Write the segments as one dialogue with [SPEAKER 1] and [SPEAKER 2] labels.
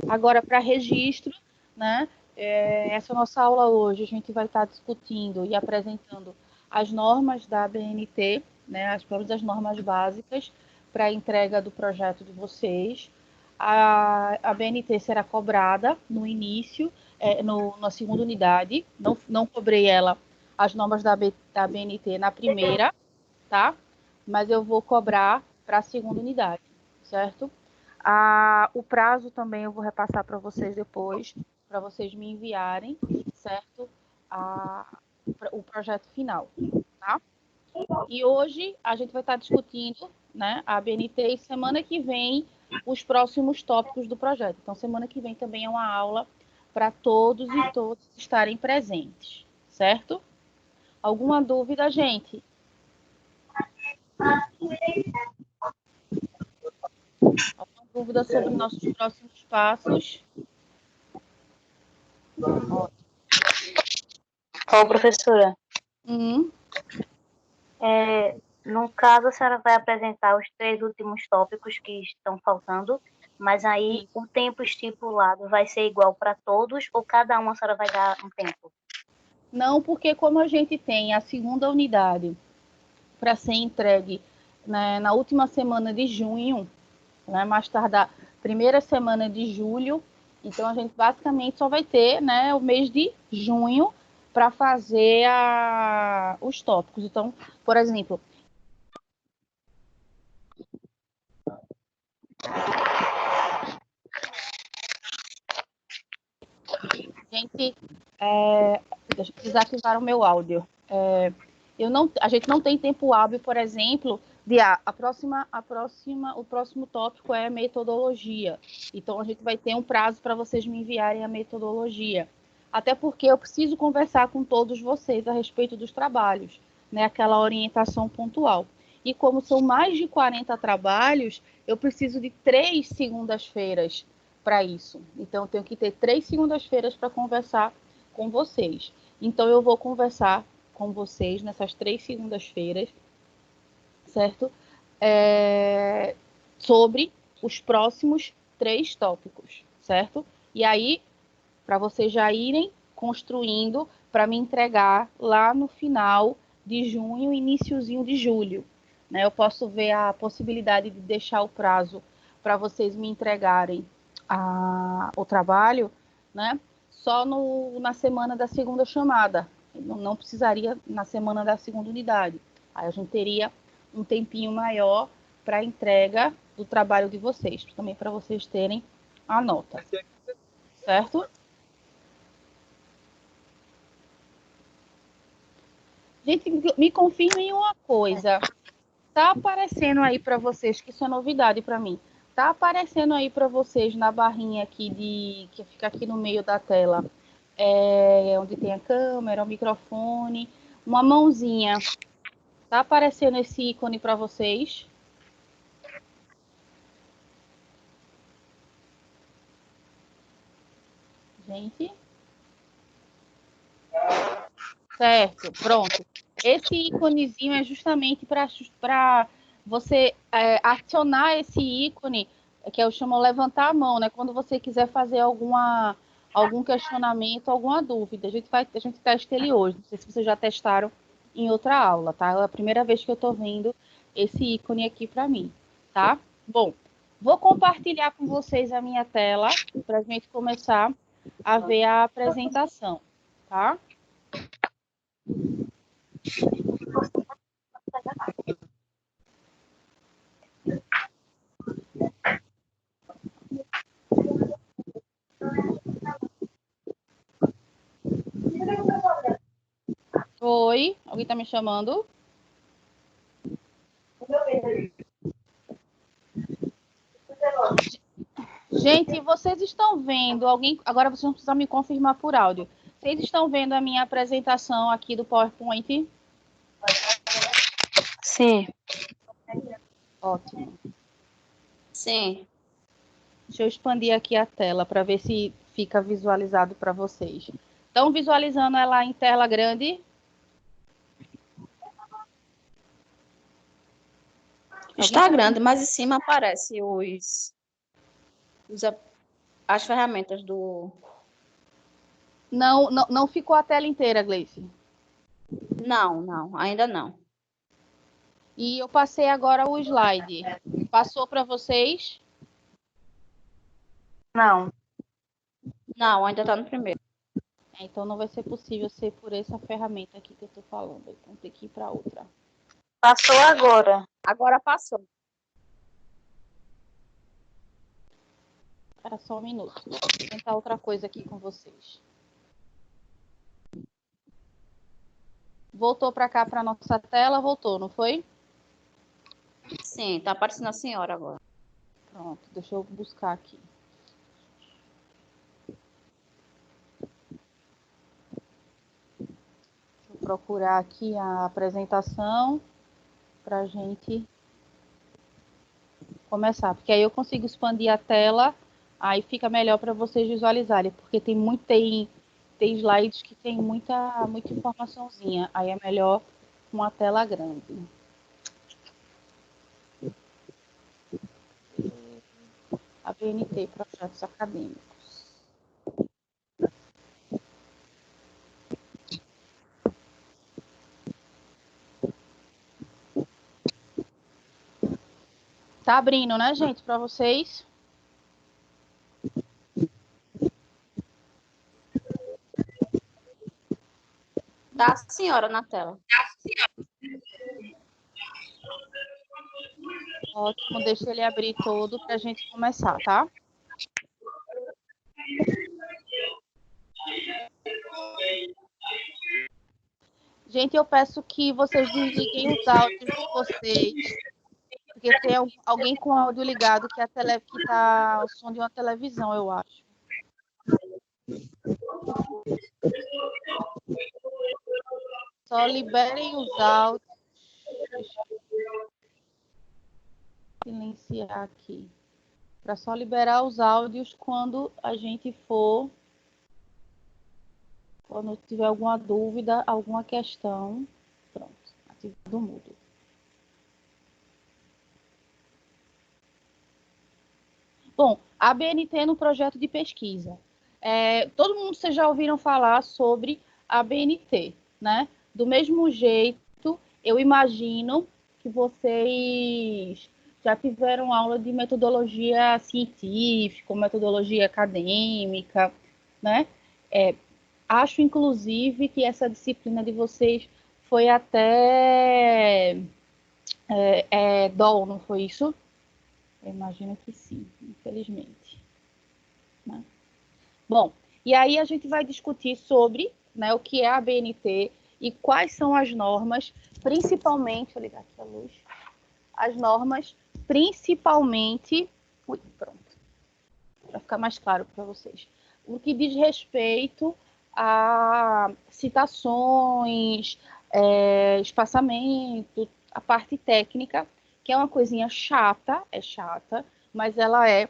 [SPEAKER 1] Agora, para registro, né? Essa nossa aula hoje, a gente vai estar discutindo e apresentando as normas da ABNT, né? Todas as normas básicas para a entrega do projeto de vocês. A BNT será cobrada no início, na segunda unidade. Não cobrei ela, as normas da BNT na primeira, tá? Mas eu vou cobrar para a segunda unidade, certo? O prazo também eu vou repassar para vocês depois, para vocês me enviarem, certo? O projeto final, tá? E hoje a gente vai estar discutindo, né, a ABNT, e semana que vem os próximos tópicos do projeto. Então, semana que vem também é uma aula para todos e todas estarem presentes, certo? Alguma dúvida, gente? Alguma dúvida sobre nossos próximos passos?
[SPEAKER 2] Ô, professora,
[SPEAKER 1] Uhum.
[SPEAKER 2] no caso, a senhora vai apresentar os 3 últimos tópicos que estão faltando, mas aí
[SPEAKER 1] Isso.
[SPEAKER 2] o tempo estipulado vai ser igual para todos ou cada um a senhora vai dar um tempo?
[SPEAKER 1] Não, porque como a gente tem a segunda unidade para ser entregue, né, na última semana de junho, né, mais tardar primeira semana de julho, então a gente basicamente só vai ter, né, o mês de junho para fazer os tópicos. Então, por exemplo, gente, deixa eu desativar o meu áudio. A gente não tem tempo hábil, por exemplo, o próximo tópico é metodologia. Então, a gente vai ter um prazo para vocês me enviarem a metodologia. Até porque eu preciso conversar com todos vocês a respeito dos trabalhos, né? Aquela orientação pontual. E como são mais de 40 trabalhos, eu preciso de 3 segundas-feiras para isso. Então, eu tenho que ter 3 segundas-feiras para conversar com vocês. Então, eu vou conversar com vocês nessas 3 segundas-feiras, certo? Sobre os próximos 3 tópicos, certo? E aí, para vocês já irem construindo para me entregar lá no final de junho, iniciozinho de julho. Né? Eu posso ver a possibilidade de deixar o prazo para vocês me entregarem o trabalho, né? Só na semana da segunda chamada. Não precisaria na semana da segunda unidade. Aí a gente teria um tempinho maior para a entrega do trabalho de vocês, também para vocês terem a nota. Certo? Gente, me confirmem uma coisa. Tá aparecendo aí para vocês, que isso é novidade para mim. Tá aparecendo aí para vocês na barrinha aqui que fica aqui no meio da tela, onde tem a câmera, o microfone, uma mãozinha. Tá aparecendo esse ícone para vocês? Gente? Certo, pronto. Esse íconezinho é justamente para você acionar esse ícone, que eu chamo levantar a mão, né? Quando você quiser fazer algum questionamento, alguma dúvida. A gente testa ele hoje. Não sei se vocês já testaram em outra aula, tá? É a primeira vez que eu estou vendo esse ícone aqui para mim, tá? Bom, vou compartilhar com vocês a minha tela para a gente começar a ver a apresentação, tá? Oi, alguém está me chamando? Gente, vocês estão vendo alguém? Agora vocês vão precisar me confirmar por áudio. Vocês estão vendo a minha apresentação aqui do PowerPoint?
[SPEAKER 2] Sim.
[SPEAKER 1] Ótimo.
[SPEAKER 2] Sim.
[SPEAKER 1] Deixa eu expandir aqui a tela para ver se fica visualizado para vocês. Estão visualizando ela em tela grande?
[SPEAKER 3] Está grande, mas em cima aparece os as ferramentas do...
[SPEAKER 1] Não ficou a tela inteira, Gleice.
[SPEAKER 3] Não, ainda não.
[SPEAKER 1] E eu passei agora o slide. Passou para vocês?
[SPEAKER 2] Não.
[SPEAKER 3] Não, ainda está no primeiro.
[SPEAKER 1] Então não vai ser possível ser por essa ferramenta aqui que eu estou falando. Então tem que ir para outra.
[SPEAKER 2] Passou agora.
[SPEAKER 3] Agora passou.
[SPEAKER 1] Espera só um minuto. Vou tentar outra coisa aqui com vocês. Voltou para cá, para nossa tela? Voltou, não foi?
[SPEAKER 3] Sim, está aparecendo a senhora agora.
[SPEAKER 1] Pronto, deixa eu buscar aqui. Deixa eu procurar aqui a apresentação para a gente começar. Porque aí eu consigo expandir a tela, aí fica melhor para vocês visualizarem. Porque tem slides que tem muita informaçãozinha. Aí é melhor uma tela grande. A BNT, projetos acadêmicos. Tá abrindo, né, gente, para vocês?
[SPEAKER 3] Tá a senhora na tela.
[SPEAKER 1] Ótimo, deixa ele abrir todo para a gente começar, tá? Gente, eu peço que vocês desliguem os áudios de vocês, porque tem alguém com o áudio ligado que tá o som de uma televisão, eu acho. Só liberem os áudios. Deixa eu silenciar aqui. Para só liberar os áudios quando a gente for. Quando tiver alguma dúvida, alguma questão. Pronto, ativado o mudo. Bom, a BNT no projeto de pesquisa. Todo mundo, vocês já ouviram falar sobre a BNT, né? Do mesmo jeito, eu imagino que vocês já tiveram aula de metodologia científica, metodologia acadêmica, né? Acho, inclusive, que essa disciplina de vocês foi até DOL, não foi isso? Eu imagino que sim, infelizmente. Né? Bom, e aí a gente vai discutir sobre, né, o que é a BNT e quais são as normas, principalmente, vou ligar aqui a luz, as normas principalmente, pronto, para ficar mais claro para vocês, o que diz respeito a citações, espaçamento, a parte técnica, que é uma coisinha chata, mas ela é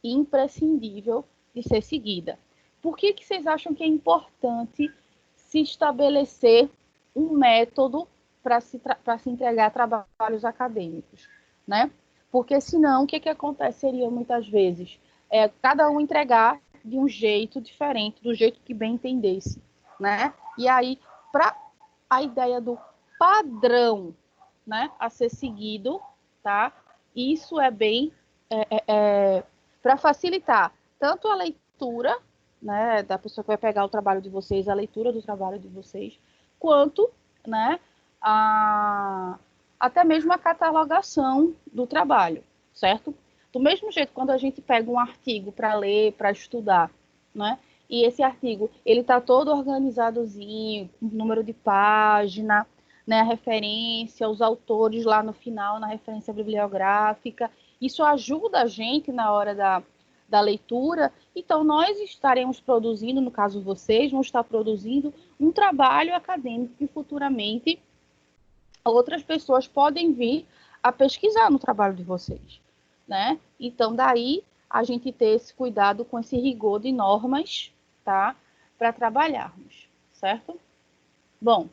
[SPEAKER 1] imprescindível de ser seguida. Por que vocês acham que é importante se estabelecer um método para se entregar trabalhos acadêmicos, né? Porque senão, o que aconteceria muitas vezes? Cada um entregar de um jeito diferente, do jeito que bem entendesse, né? E aí, para a ideia do padrão, né, a ser seguido, tá? Isso é bem para facilitar tanto a leitura, né, da pessoa que vai pegar o trabalho de vocês, a leitura do trabalho de vocês, quanto, né, até mesmo a catalogação do trabalho, certo? Do mesmo jeito, quando a gente pega um artigo para ler, para estudar, né, e esse artigo, ele está todo organizadozinho, com número de página, né, a referência, os autores lá no final, na referência bibliográfica, isso ajuda a gente na hora da leitura. Então, nós estaremos produzindo, no caso vocês, vão estar produzindo um trabalho acadêmico que futuramente outras pessoas podem vir a pesquisar no trabalho de vocês, né? Então, daí a gente ter esse cuidado com esse rigor de normas, tá? Para trabalharmos, certo? Bom,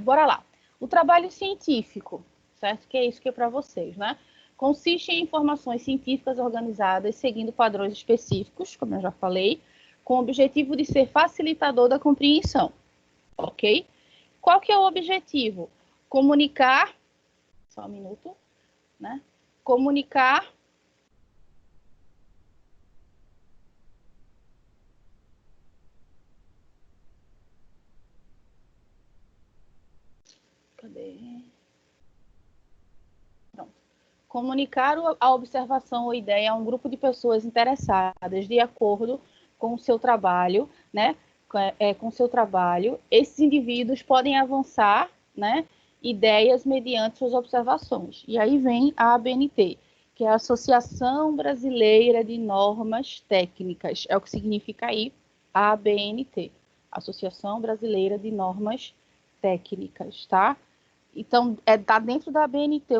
[SPEAKER 1] bora lá. O trabalho científico, certo? Que é isso que é para vocês, né? Consiste em informações científicas organizadas seguindo padrões específicos, como eu já falei, com o objetivo de ser facilitador da compreensão, ok? Qual que é o objetivo? Comunicar, só um minuto, né? Comunicar Pronto. Comunicar a observação ou ideia a um grupo de pessoas interessadas de acordo com o seu trabalho, né? Com o seu trabalho, esses indivíduos podem avançar, né? Ideias mediante suas observações. E aí vem a ABNT, que é a Associação Brasileira de Normas Técnicas. É o que significa aí a ABNT, Associação Brasileira de Normas Técnicas, tá? Então, tá dentro da ABNT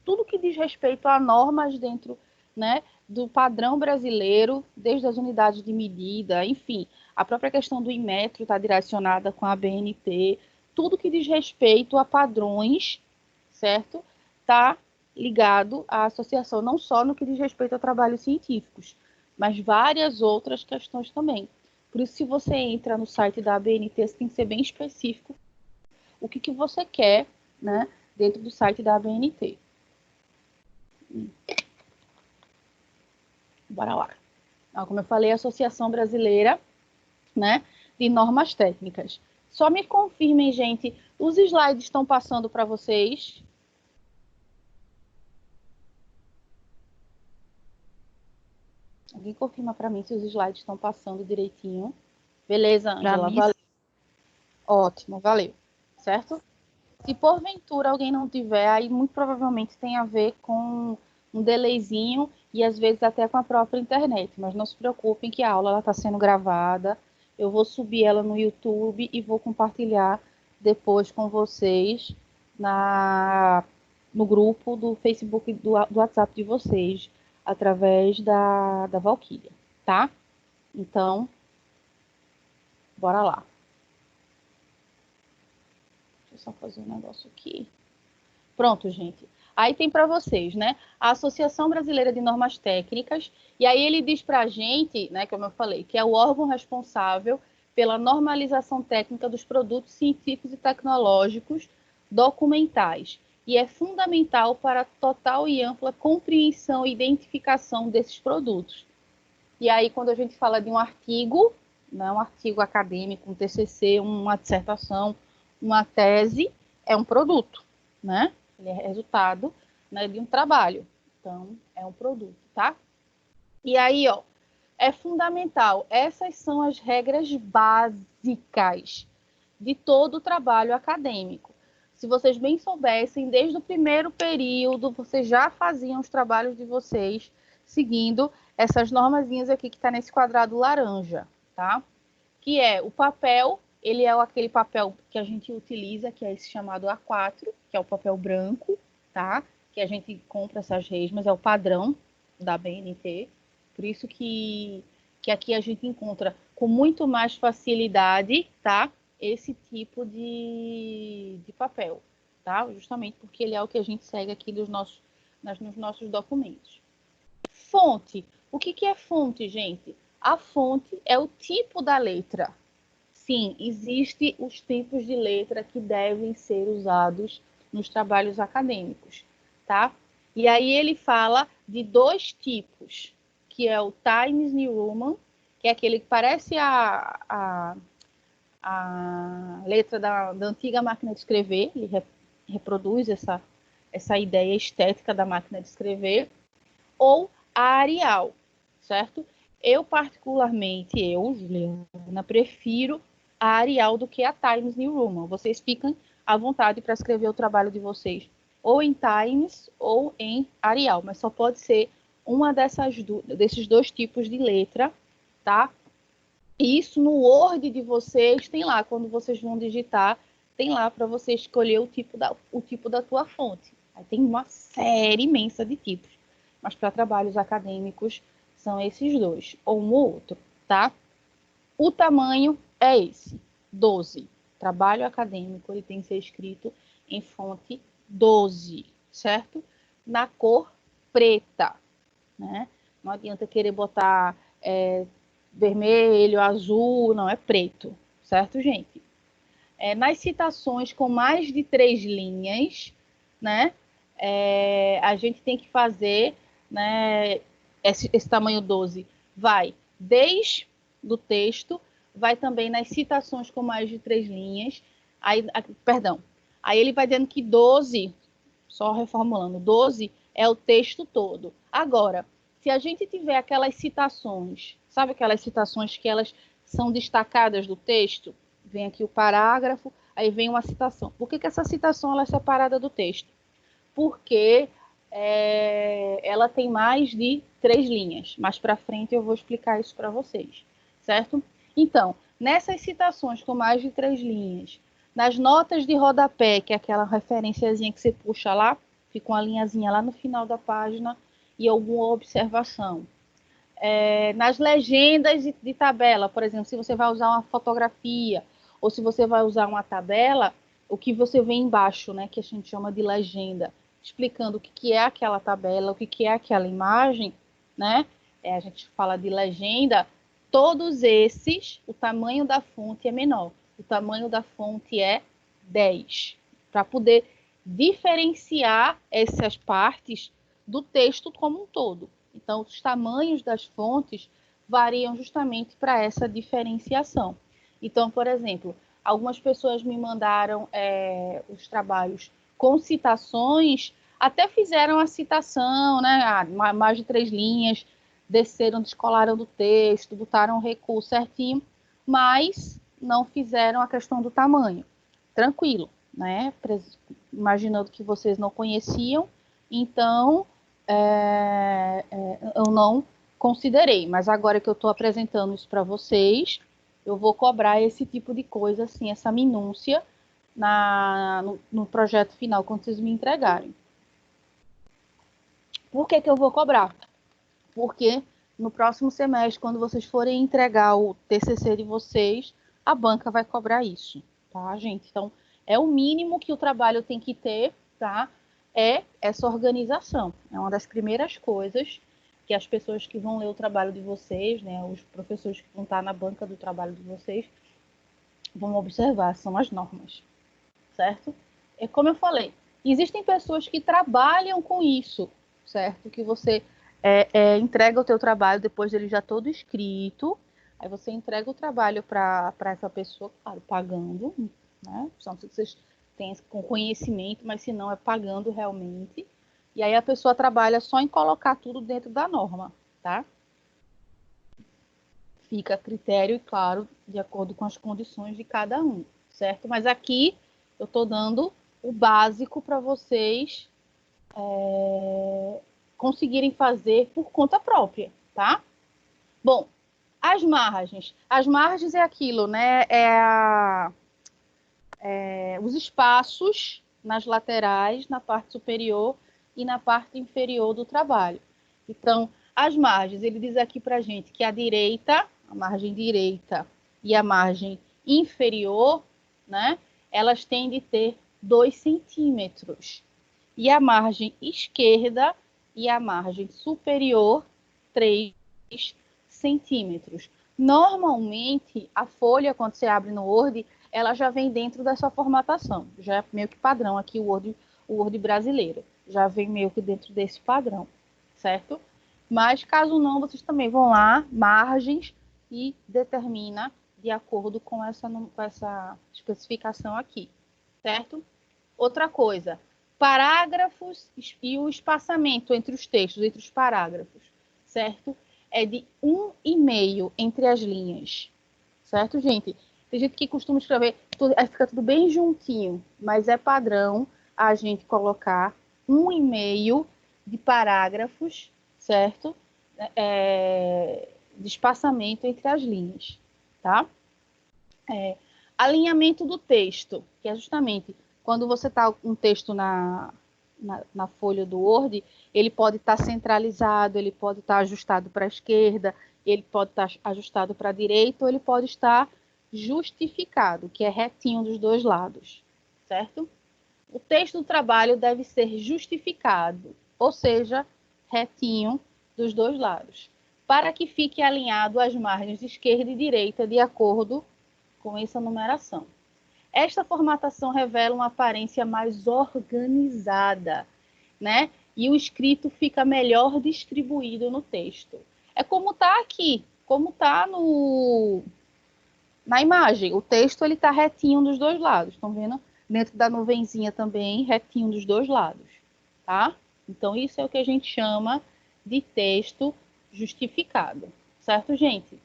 [SPEAKER 1] tudo que diz respeito a normas dentro, né, do padrão brasileiro, desde as unidades de medida, enfim, a própria questão do Inmetro está direcionada com a ABNT, tudo que diz respeito a padrões, certo? Está ligado à associação, não só no que diz respeito a trabalhos científicos, mas várias outras questões também. Por isso, se você entra no site da ABNT, você tem que ser bem específico o que você quer, né, dentro do site da ABNT. Bora lá. Então, como eu falei, a Associação Brasileira, né, de Normas Técnicas. Só me confirmem, gente, os slides estão passando para vocês? Alguém confirma para mim se os slides estão passando direitinho? Beleza, Ângela? Valeu. Ótimo, valeu. Certo? Se porventura alguém não tiver, aí muito provavelmente tem a ver com um delayzinho e às vezes até com a própria internet. Mas não se preocupem que a aula está sendo gravada. Eu vou subir ela no YouTube e vou compartilhar depois com vocês no grupo do Facebook, do WhatsApp de vocês, através da Valkyria, tá? Então, bora lá. Deixa eu só fazer um negócio aqui. Pronto, gente. Aí tem para vocês, né? A Associação Brasileira de Normas Técnicas. E aí ele diz para a gente, né, como eu falei, que é o órgão responsável pela normalização técnica dos produtos científicos e tecnológicos documentais. E é fundamental para a total e ampla compreensão e identificação desses produtos. E aí, quando a gente fala de um artigo, né, um artigo acadêmico, um TCC, uma dissertação, uma tese, é um produto, né? Ele é resultado, né, de um trabalho. Então, é um produto, tá? E aí, ó, é fundamental. Essas são as regras básicas de todo o trabalho acadêmico. Se vocês bem soubessem, desde o primeiro período, vocês já faziam os trabalhos de vocês seguindo essas normazinhas aqui que está nesse quadrado laranja, tá? Que é o papel, ele é aquele papel que a gente utiliza, que é esse chamado A4, que é o papel branco, tá? Que a gente compra essas resmas, é o padrão da BNT. Por isso que aqui a gente encontra com muito mais facilidade, tá? Esse tipo de papel, tá? Justamente porque ele é o que a gente segue aqui nos nossos documentos. Fonte. O que é fonte, gente? A fonte é o tipo da letra. Sim, existem os tipos de letra que devem ser usados nos trabalhos acadêmicos, tá? E aí ele fala de dois tipos, que é o Times New Roman, que é aquele que parece a letra da antiga máquina de escrever, ele reproduz essa ideia estética da máquina de escrever, ou a Arial, certo? Eu, particularmente, Juliana, prefiro a Arial do que a Times New Roman. Vocês ficam à vontade para escrever o trabalho de vocês ou em Times ou em Arial, mas só pode ser uma desses dois tipos de letra, tá? E isso no Word de vocês tem lá, quando vocês vão digitar, tem lá para você escolher o tipo da tua fonte. Aí tem uma série imensa de tipos, mas para trabalhos acadêmicos são esses dois, ou um ou outro, tá? O tamanho é esse, 12. Trabalho acadêmico, ele tem que ser escrito em fonte 12, certo? Na cor preta, né? Não adianta querer botar vermelho, azul, não, é preto, certo, gente? Nas citações com mais de 3 linhas, né? A gente tem que fazer, né, esse tamanho 12 vai desde do texto, vai também nas citações com mais de 3 linhas, aí ele vai dizendo que 12, só reformulando, 12 é o texto todo. Agora, se a gente tiver aquelas citações, sabe aquelas citações que elas são destacadas do texto? Vem aqui o parágrafo, aí vem uma citação. Por que essa citação ela é separada do texto? Porque ela tem mais de 3 linhas. Mais para frente eu vou explicar isso para vocês, certo? Então, nessas citações com mais de 3 linhas, nas notas de rodapé, que é aquela referenciazinha que você puxa lá, fica uma linhazinha lá no final da página e alguma observação. Nas legendas de tabela, por exemplo, se você vai usar uma fotografia ou se você vai usar uma tabela, o que você vê embaixo, né, que a gente chama de legenda, explicando o que é aquela tabela, o que é aquela imagem, né? A gente fala de legenda. Todos esses, o tamanho da fonte é menor. O tamanho da fonte é 10, para poder diferenciar essas partes do texto como um todo. Então, os tamanhos das fontes variam justamente para essa diferenciação. Então, por exemplo, algumas pessoas me mandaram os trabalhos com citações, até fizeram a citação, né, mais de 3 linhas, desceram, descolaram do texto, botaram o recuo certinho, mas não fizeram a questão do tamanho. Tranquilo, né? Imaginando que vocês não conheciam, então eu não considerei, mas agora que eu estou apresentando isso para vocês, eu vou cobrar esse tipo de coisa, assim, essa minúcia no projeto final, quando vocês me entregarem. Por que eu vou cobrar? Porque no próximo semestre, quando vocês forem entregar o TCC de vocês, a banca vai cobrar isso, tá, gente? Então, é o mínimo que o trabalho tem que ter, tá? É essa organização. É uma das primeiras coisas que as pessoas que vão ler o trabalho de vocês, né, os professores que vão estar na banca do trabalho de vocês, vão observar, são as normas, certo? Como eu falei, existem pessoas que trabalham com isso, certo? Que você entrega o teu trabalho depois dele já todo escrito, aí você entrega o trabalho para essa pessoa, claro, pagando, né? Só se vocês têm com conhecimento, mas se não é pagando realmente. E aí a pessoa trabalha só em colocar tudo dentro da norma, tá? Fica a critério, e claro, de acordo com as condições de cada um, certo? Mas aqui eu estou dando o básico para vocês conseguirem fazer por conta própria, tá? Bom, as margens. As margens é aquilo, né? Os espaços nas laterais, na parte superior e na parte inferior do trabalho. Então, as margens, ele diz aqui para a gente que a margem direita e a margem inferior, né? Elas têm de ter 2 centímetros. E a margem esquerda e a margem superior, 3 centímetros. Normalmente, a folha, quando você abre no Word, ela já vem dentro dessa formatação. Já é meio que padrão aqui o Word brasileiro. Já vem meio que dentro desse padrão, certo? Mas, caso não, vocês também vão lá, margens, e determina de acordo com essa especificação aqui, certo? Outra coisa, parágrafos e o espaçamento entre os textos, entre os parágrafos, certo? É de 1,5 entre as linhas, certo, gente? Tem gente que costuma escrever, fica tudo bem juntinho, mas é padrão a gente colocar 1,5 de parágrafos, certo? De espaçamento entre as linhas, tá? Alinhamento do texto, que é justamente quando você está um texto na folha do Word, ele pode estar centralizado, ele pode estar ajustado para a esquerda, ele pode estar ajustado para a direita, ou ele pode estar justificado, que é retinho dos dois lados, certo? O texto do trabalho deve ser justificado, ou seja, retinho dos dois lados, para que fique alinhado às margens esquerda e direita de acordo com essa numeração. Esta formatação revela uma aparência mais organizada, né? E o escrito fica melhor distribuído no texto. É como está aqui, como está na imagem. O texto ele está retinho dos dois lados, estão vendo? Dentro da nuvenzinha também, retinho dos dois lados, tá? Então, isso é o que a gente chama de texto justificado, certo, gente?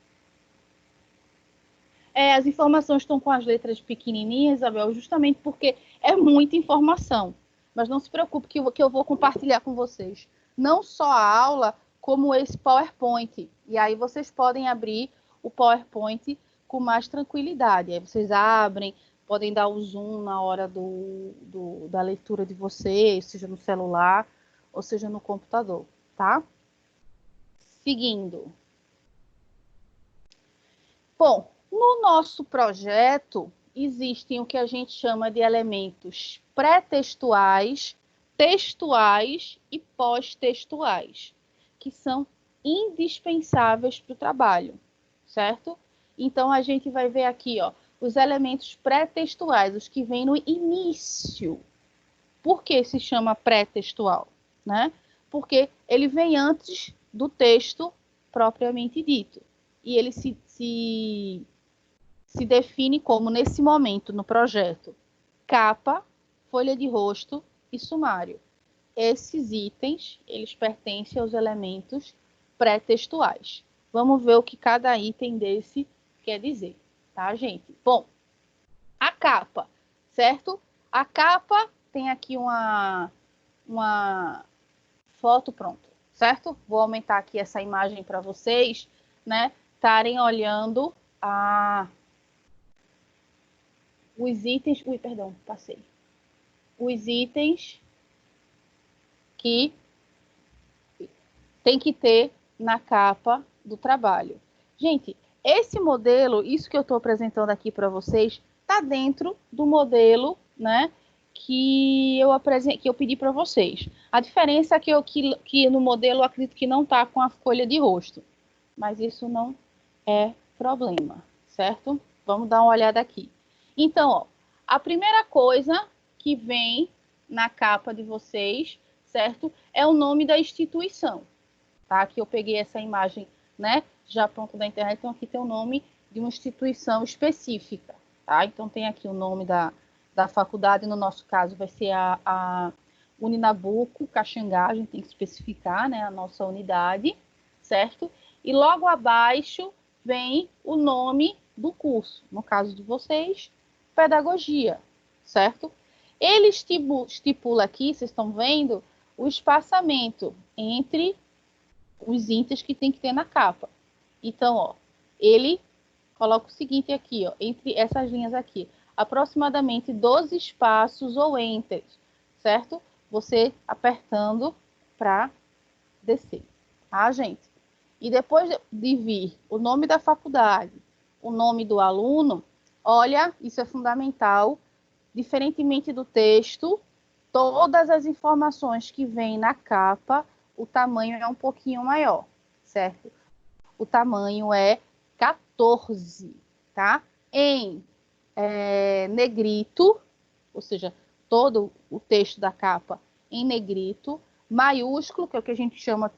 [SPEAKER 1] As informações estão com as letras pequenininhas, Isabel, justamente porque é muita informação. Mas não se preocupe que eu vou compartilhar com vocês. Não só a aula, como esse PowerPoint. E aí vocês podem abrir o PowerPoint com mais tranquilidade. Aí vocês abrem, podem dar o zoom na hora da leitura de vocês, seja no celular ou seja no computador, tá? Seguindo. Bom, no nosso projeto, existem o que a gente chama de elementos pré-textuais, textuais e pós-textuais, que são indispensáveis para o trabalho, certo? Então, a gente vai ver aqui, ó, os elementos pré-textuais, os que vêm no início. Por que se chama pré-textual, né? Porque ele vem antes do texto propriamente dito. E ele se define como, nesse momento, no projeto, capa, folha de rosto e sumário. Esses itens, eles pertencem aos elementos pré-textuais. Vamos ver o que cada item desse quer dizer, tá, gente? Bom, a capa, certo? A capa tem aqui uma foto, pronto, certo? Vou aumentar aqui essa imagem para vocês, né, estarem olhando os itens, passei. Os itens que tem que ter na capa do trabalho. Gente, esse modelo, isso que eu estou apresentando aqui para vocês, está dentro do modelo, né, que eu pedi para vocês. A diferença é que no modelo eu acredito que não está com a folha de rosto, mas isso não é problema, certo? Vamos dar uma olhada aqui. Então, ó, a primeira coisa que vem na capa de vocês, certo? É o nome da instituição, tá? Aqui eu peguei essa imagem, né, já pronto da internet, então aqui tem o nome de uma instituição específica, tá? Então tem aqui o nome da faculdade, no nosso caso vai ser a Uninabuco, Caxangá, a gente tem que especificar, né, a nossa unidade, certo? E logo abaixo vem o nome do curso, no caso de vocês, pedagogia, certo? Ele estipula aqui, vocês estão vendo, o espaçamento entre os itens que tem que ter na capa. Então, ó, ele coloca o seguinte aqui, ó, entre essas linhas aqui, aproximadamente 12 espaços ou enters, certo? Você apertando para descer, tá, gente? E depois de vir o nome da faculdade, o nome do aluno, olha, isso é fundamental, diferentemente do texto, todas as informações que vêm na capa, o tamanho é um pouquinho maior, certo? O tamanho é 14, tá? Em negrito, ou seja, todo o texto da capa em negrito, maiúsculo, que é o que a gente chama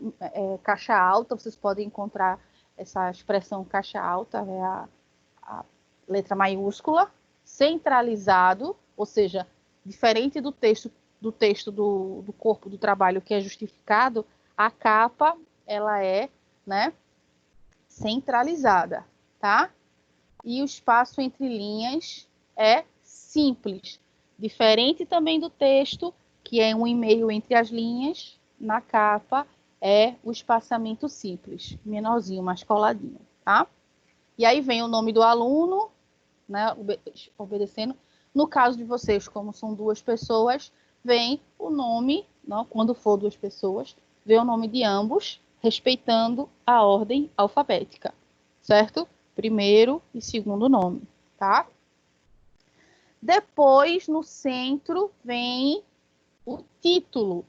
[SPEAKER 1] caixa alta, vocês podem encontrar essa expressão caixa alta, é a letra maiúscula, centralizado, ou seja, diferente do texto do corpo do trabalho que é justificado, a capa, ela é, né, centralizada, tá? E o espaço entre linhas é simples, diferente também do texto, que é 1,5 entre as linhas, na capa é o espaçamento simples, menorzinho, mais coladinho, tá? E aí vem o nome do aluno, né, obedecendo. No caso de vocês, como são 2 pessoas, vem o nome, não, quando for 2 pessoas, vem o nome de ambos, respeitando a ordem alfabética, certo? Primeiro e segundo nome, tá? Depois, no centro, vem o título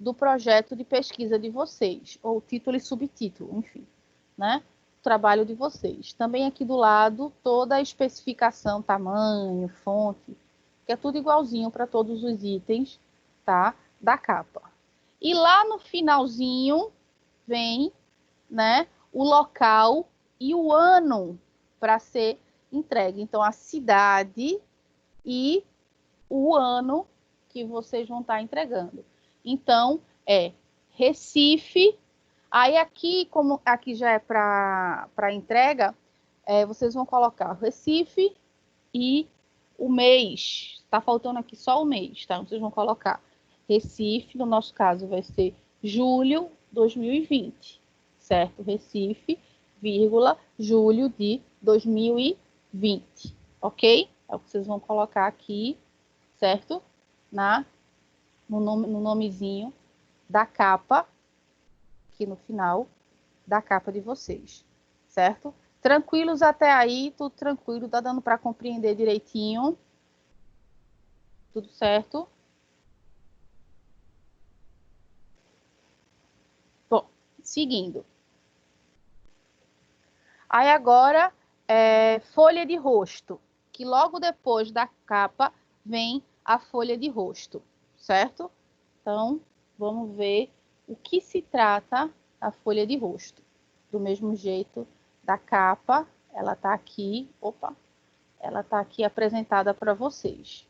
[SPEAKER 1] do projeto de pesquisa de vocês, ou título e subtítulo, enfim, né? O trabalho de vocês. Também aqui do lado, toda a especificação, tamanho, fonte, que é tudo igualzinho para todos os itens, tá? Da capa. E lá no finalzinho vem, né, o local e o ano para ser entregue. Então, a cidade e o ano que vocês vão estar entregando. Então, é Recife. Aí aqui, como aqui já é para entrega, vocês vão colocar Recife e o mês. Está faltando aqui só o mês, tá? Vocês vão colocar Recife, no nosso caso vai ser julho 2020, certo? Recife, vírgula, julho de 2020, ok? É o que vocês vão colocar aqui, certo? No nomezinho da capa, aqui no final da capa de vocês, certo? Tranquilos até aí, tudo tranquilo, tá dando para compreender direitinho? Tudo certo? Bom, seguindo. Aí agora, folha de rosto, que logo depois da capa vem a folha de rosto, certo? Então, vamos ver o que se trata a folha de rosto. Do mesmo jeito da capa, ela está aqui, ela está aqui apresentada para vocês.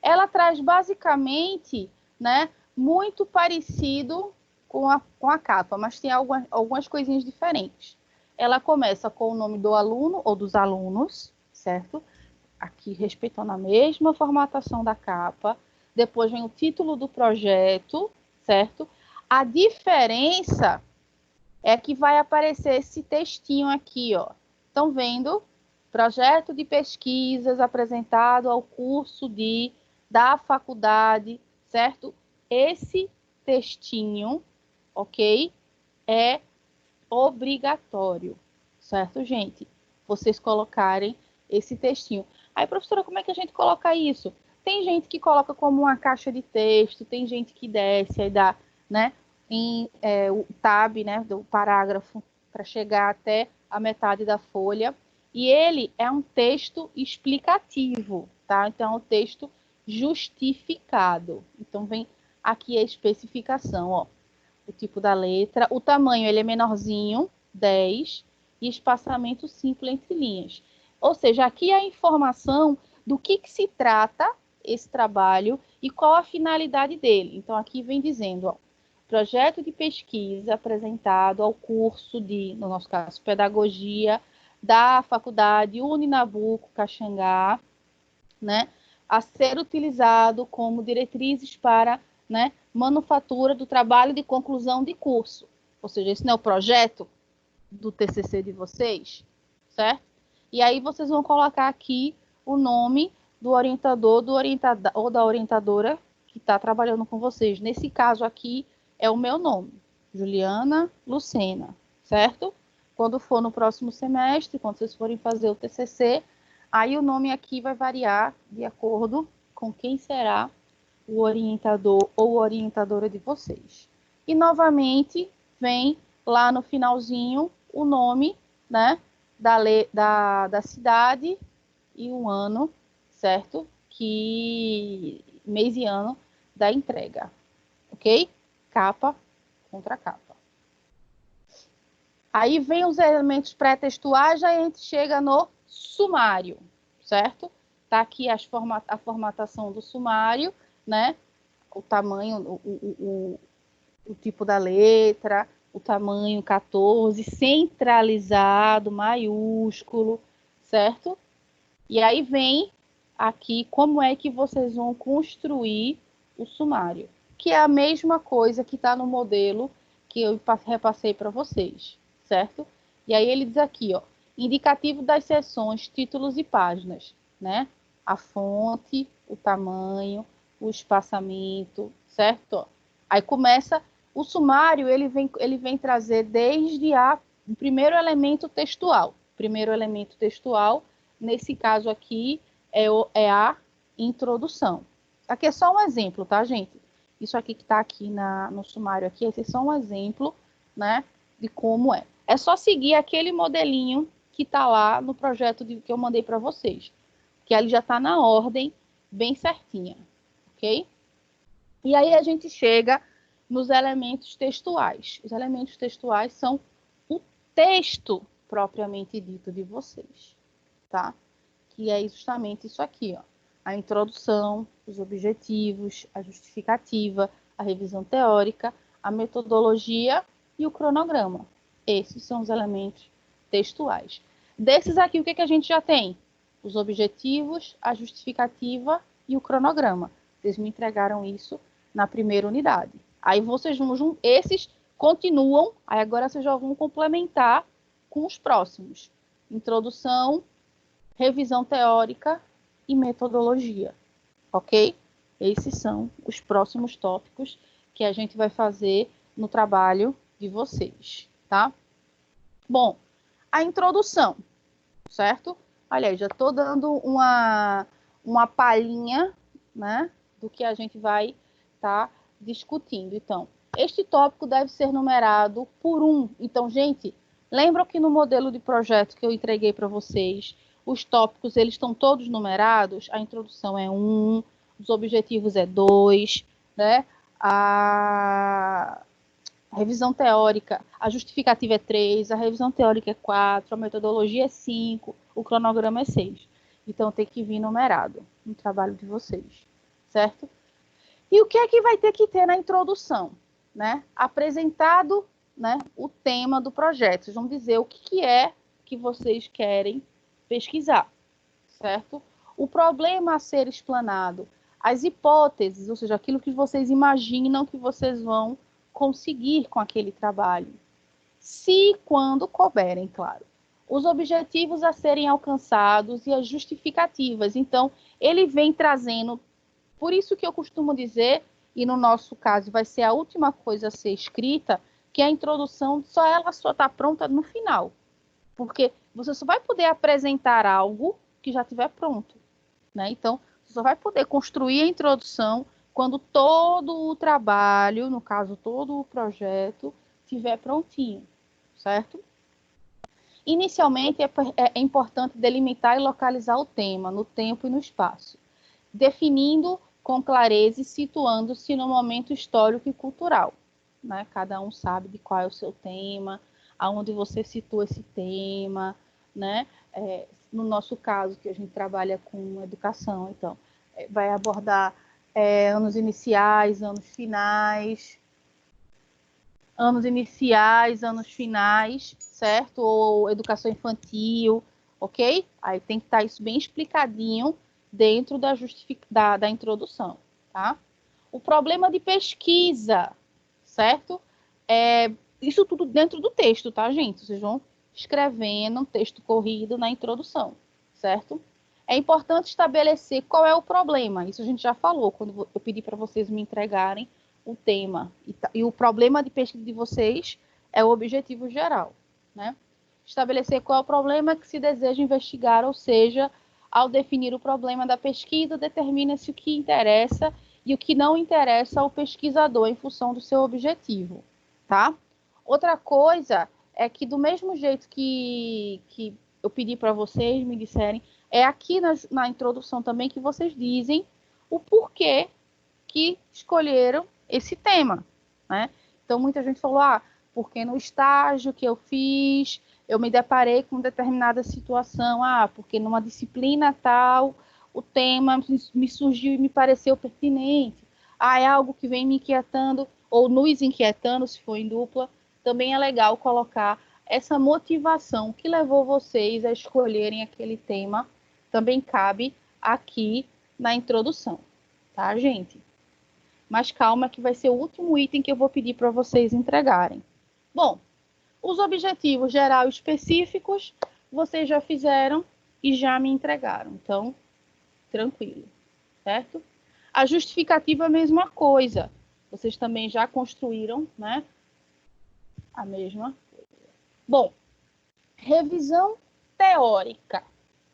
[SPEAKER 1] Ela traz basicamente, né, muito parecido com a capa, mas tem algumas coisinhas diferentes. Ela começa com o nome do aluno ou dos alunos, certo? Aqui respeitando a mesma formatação da capa. Depois vem o título do projeto, certo? A diferença é que vai aparecer esse textinho aqui, ó. Estão vendo? Projeto de pesquisas apresentado ao curso da faculdade, certo? Esse textinho, ok? É obrigatório, certo, gente? Vocês colocarem esse textinho. Aí, professora, como é que a gente coloca isso? Tem gente que coloca como uma caixa de texto, tem gente que desce e dá, né, o tab, né, do parágrafo, para chegar até a metade da folha. E ele é um texto explicativo, tá? Então, é um texto justificado. Então, vem aqui a especificação, ó. O tipo da letra, o tamanho ele é menorzinho, 10, e espaçamento simples entre linhas. Ou seja, aqui é a informação do que se trata esse trabalho e qual a finalidade dele. Então, aqui vem dizendo, ó, projeto de pesquisa apresentado ao curso de, no nosso caso, pedagogia da faculdade Uninabuco Caxangá, né, a ser utilizado como diretrizes para, né, manufatura do trabalho de conclusão de curso. Ou seja, esse não é o projeto do TCC de vocês, certo? E aí vocês vão colocar aqui o nome do orientador ou da orientadora que está trabalhando com vocês. Nesse caso aqui é o meu nome, Juliana Lucena, certo? Quando for no próximo semestre, quando vocês forem fazer o TCC, aí o nome aqui vai variar de acordo com quem será o orientador ou orientadora de vocês. E, novamente, vem lá no finalzinho o nome, né, da cidade e o ano, certo? Mês e ano da entrega, ok? Capa contra capa. Aí vem os elementos pré-textuais, aí a gente chega no sumário, certo? Tá aqui a formatação do sumário, né? O tamanho, o tipo da letra, o tamanho 14, centralizado, maiúsculo, certo? E aí vem aqui como é que vocês vão construir o sumário, que é a mesma coisa que está no modelo que eu repassei para vocês, certo? E aí ele diz aqui, ó, indicativo das seções, títulos e páginas, né? A fonte, o tamanho, o espaçamento, certo? Aí começa o sumário, ele vem trazer desde o primeiro elemento textual. Primeiro elemento textual, nesse caso aqui, é a introdução. Aqui é só um exemplo, tá, gente? Isso aqui que está aqui no sumário aqui, esse é só um exemplo, né, de como é. É só seguir aquele modelinho que está lá no projeto que eu mandei para vocês, que ele já está na ordem bem certinha, ok? E aí a gente chega nos elementos textuais. Os elementos textuais são o texto propriamente dito de vocês, tá? Que é justamente isso aqui, ó. A introdução, os objetivos, a justificativa, a revisão teórica, a metodologia e o cronograma. Esses são os elementos textuais. Desses aqui, o que a gente já tem? Os objetivos, a justificativa e o cronograma. Vocês me entregaram isso na primeira unidade. Aí vocês vão, esses continuam, aí agora vocês já vão complementar com os próximos. Introdução, revisão teórica e metodologia, ok? Esses são os próximos tópicos que a gente vai fazer no trabalho de vocês, tá? Bom, a introdução, certo? Olha aí, já estou dando uma palhinha, né, do que a gente vai estar discutindo. Então, este tópico deve ser numerado por 1. Então, gente, lembram que no modelo de projeto que eu entreguei para vocês, os tópicos, eles estão todos numerados? A introdução é 1, os objetivos é 2, né? A revisão teórica, a justificativa é 3, a revisão teórica é 4, a metodologia é 5, o cronograma é 6. Então, tem que vir numerado no trabalho de vocês, certo? E o que é que vai ter que ter na introdução? Né? Apresentado, né, o tema do projeto. Vocês vão dizer o que é que vocês querem pesquisar, certo? O problema a ser explanado, as hipóteses, ou seja, aquilo que vocês imaginam que vocês vão conseguir com aquele trabalho. Se quando couberem, claro. Os objetivos a serem alcançados e as justificativas. Então, ele vem trazendo, por isso que eu costumo dizer, e no nosso caso vai ser a última coisa a ser escrita, que a introdução ela só está pronta no final. Porque você só vai poder apresentar algo que já estiver pronto, né? Então, você só vai poder construir a introdução quando todo o trabalho, no caso, todo o projeto, estiver prontinho, certo? Inicialmente, é importante delimitar e localizar o tema no tempo e no espaço, definindo com clareza e situando-se no momento histórico e cultural, né? Cada um sabe de qual é o seu tema, aonde você situa esse tema, né? No nosso caso, que a gente trabalha com educação, então, vai abordar anos iniciais, anos finais, anos finais, certo? Ou educação infantil, ok? Aí tem que estar isso bem explicadinho dentro da introdução, tá? O problema de pesquisa, certo? Isso tudo dentro do texto, tá, gente? Vocês vão escrevendo um texto corrido na introdução, certo? É importante estabelecer qual é o problema. Isso a gente já falou quando eu pedi para vocês me entregarem o tema. E o problema de pesquisa de vocês é o objetivo geral, né? Estabelecer qual é o problema que se deseja investigar, ou seja, ao definir o problema da pesquisa, determina-se o que interessa e o que não interessa ao pesquisador em função do seu objetivo, tá? Outra coisa é que, do mesmo jeito que eu pedi para vocês me disserem, é aqui na introdução também que vocês dizem o porquê que escolheram esse tema, né? Então, muita gente falou, porque no estágio que eu fiz, eu me deparei com determinada situação, porque numa disciplina tal, o tema me surgiu e me pareceu pertinente. É algo que vem me inquietando, ou nos inquietando, se for em dupla. Também é legal colocar essa motivação que levou vocês a escolherem aquele tema, também cabe aqui na introdução, tá, gente? Mas calma que vai ser o último item que eu vou pedir para vocês entregarem. Bom, os objetivos geral e específicos, vocês já fizeram e já me entregaram. Então, tranquilo, certo? A justificativa é a mesma coisa. Vocês também já construíram, né? A mesma coisa. Bom, revisão teórica,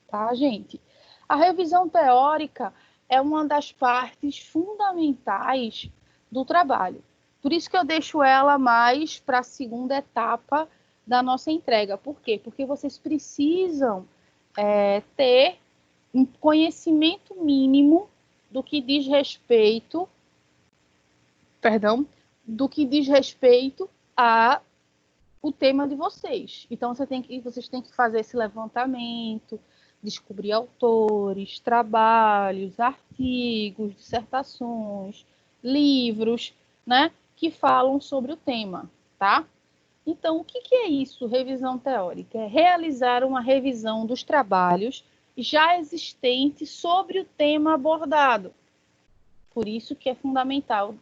[SPEAKER 1] tá, gente? A revisão teórica é uma das partes fundamentais do trabalho. Por isso que eu deixo ela mais para a segunda etapa da nossa entrega. Por quê? Porque vocês precisam ter um conhecimento mínimo do que diz respeito, a o tema de vocês. Então, vocês têm que fazer esse levantamento, descobrir autores, trabalhos, artigos, dissertações, livros, né, que falam sobre o tema, tá? Então, o que é isso, revisão teórica? É realizar uma revisão dos trabalhos já existentes sobre o tema abordado. Por isso que é fundamental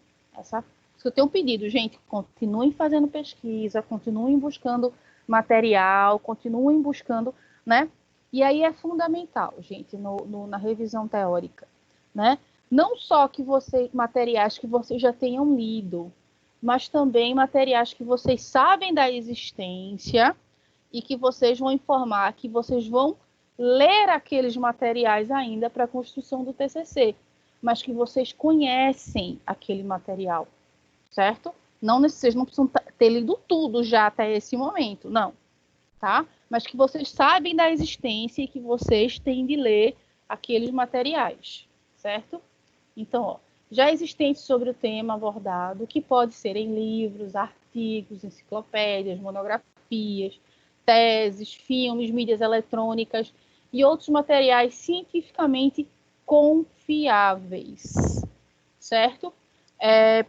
[SPEAKER 1] eu tenho um pedido, gente, continuem fazendo pesquisa, continuem buscando material, continuem buscando, né? E aí é fundamental, gente, na revisão teórica, né? Não só materiais que vocês já tenham lido, mas também materiais que vocês sabem da existência e que vocês vão informar que vocês vão ler aqueles materiais ainda para a construção do TCC, mas que vocês conhecem aquele material, certo? Vocês não precisam ter lido tudo já até esse momento, não, tá? Mas que vocês sabem da existência e que vocês têm de ler aqueles materiais, certo? Então, ó, já existentes sobre o tema abordado, que pode ser em livros, artigos, enciclopédias, monografias, teses, filmes, mídias eletrônicas e outros materiais cientificamente confiáveis, certo?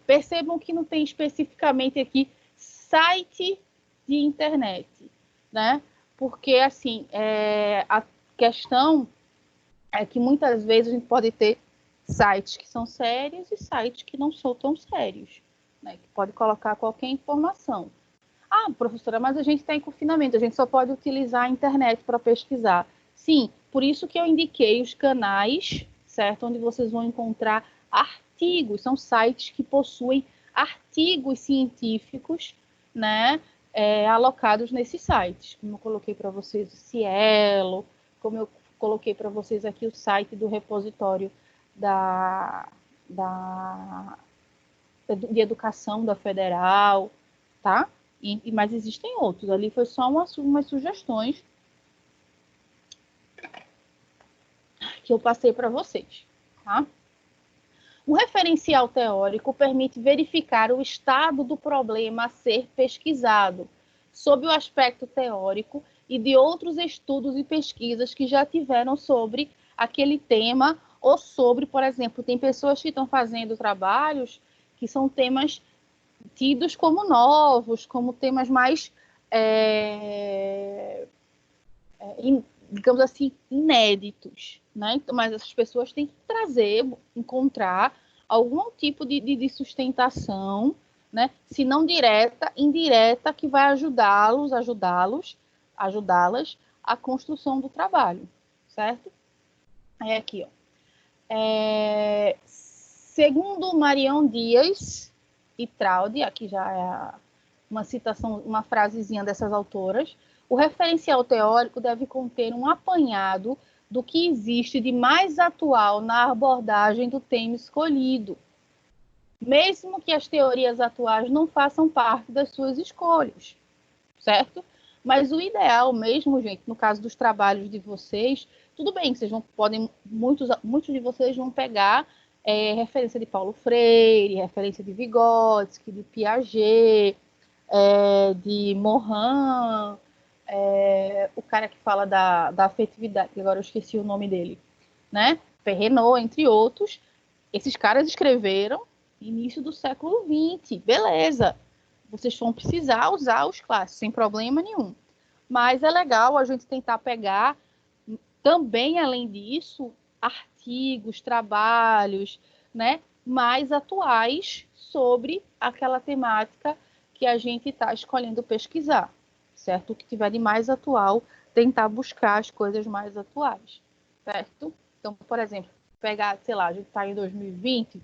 [SPEAKER 1] Percebam que não tem especificamente aqui site de internet, né? Porque, assim, a questão é que muitas vezes a gente pode ter sites que são sérios e sites que não são tão sérios, né? Que pode colocar qualquer informação. Ah, professora, mas a gente está em confinamento, a gente só pode utilizar a internet para pesquisar. Sim, por isso que eu indiquei os canais, certo? Onde vocês vão encontrar artigos, são sites que possuem artigos científicos, né, alocados nesses sites, como eu coloquei para vocês o Cielo, como eu coloquei para vocês aqui o site do repositório de educação da Federal, tá? Mas existem outros, ali foi só umas sugestões que eu passei para vocês, tá? Um referencial teórico permite verificar o estado do problema a ser pesquisado, sob o aspecto teórico e de outros estudos e pesquisas que já tiveram sobre aquele tema, ou sobre, por exemplo, tem pessoas que estão fazendo trabalhos que são temas tidos como novos, como temas mais, digamos assim, inéditos, né? Mas essas pessoas têm que encontrar algum tipo de sustentação, né? Se não direta, indireta, que vai ajudá-las à construção do trabalho, certo? É aqui, ó. Segundo Marião Dias e Traude, aqui já é uma citação, uma frasezinha dessas autoras, o referencial teórico deve conter um apanhado do que existe de mais atual na abordagem do tema escolhido, mesmo que as teorias atuais não façam parte das suas escolhas, certo? Mas o ideal mesmo, gente, no caso dos trabalhos de vocês, tudo bem, muitos de vocês vão pegar referência de Paulo Freire, referência de Vygotsky, de Piaget, de Morin, o cara que fala da afetividade, que agora eu esqueci o nome dele, né? Renault, entre outros. Esses caras escreveram início do século XX, beleza. Vocês vão precisar usar os clássicos, sem problema nenhum. Mas é legal a gente tentar pegar, também, além disso, artigos, trabalhos, né, mais atuais sobre aquela temática que a gente está escolhendo pesquisar, certo? O que tiver de mais atual, tentar buscar as coisas mais atuais, certo? Então, por exemplo, pegar, sei lá, a gente está em 2020,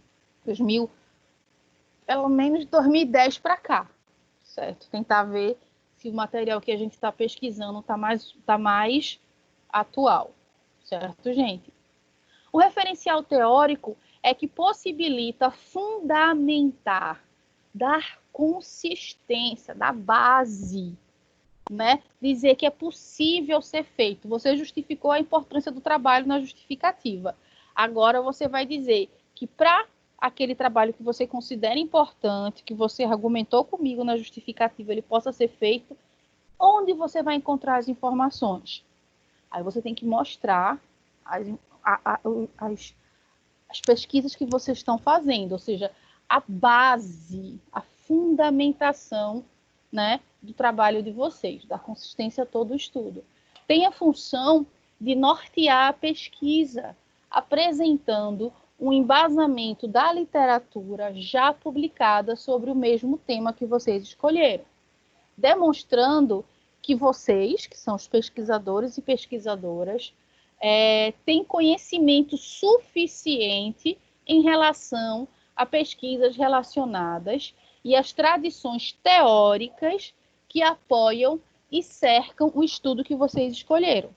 [SPEAKER 1] pelo menos 2010 para cá, certo? Tentar ver se o material que a gente está pesquisando está mais atual, certo, gente? O referencial teórico é que possibilita fundamentar, dar consistência, dar base, né? Dizer que é possível ser feito. Você justificou a importância do trabalho na justificativa. Agora você vai dizer que para aquele trabalho que você considera importante, que você argumentou comigo na justificativa, ele possa ser feito, onde você vai encontrar as informações? Aí você tem que mostrar as pesquisas que vocês estão fazendo, ou seja, a base, a fundamentação, né, do trabalho de vocês, da consistência todo o estudo. Tem a função de nortear a pesquisa, apresentando um embasamento da literatura já publicada sobre o mesmo tema que vocês escolheram, demonstrando que vocês, que são os pesquisadores e pesquisadoras, têm conhecimento suficiente em relação a pesquisas relacionadas e as tradições teóricas que apoiam e cercam o estudo que vocês escolheram,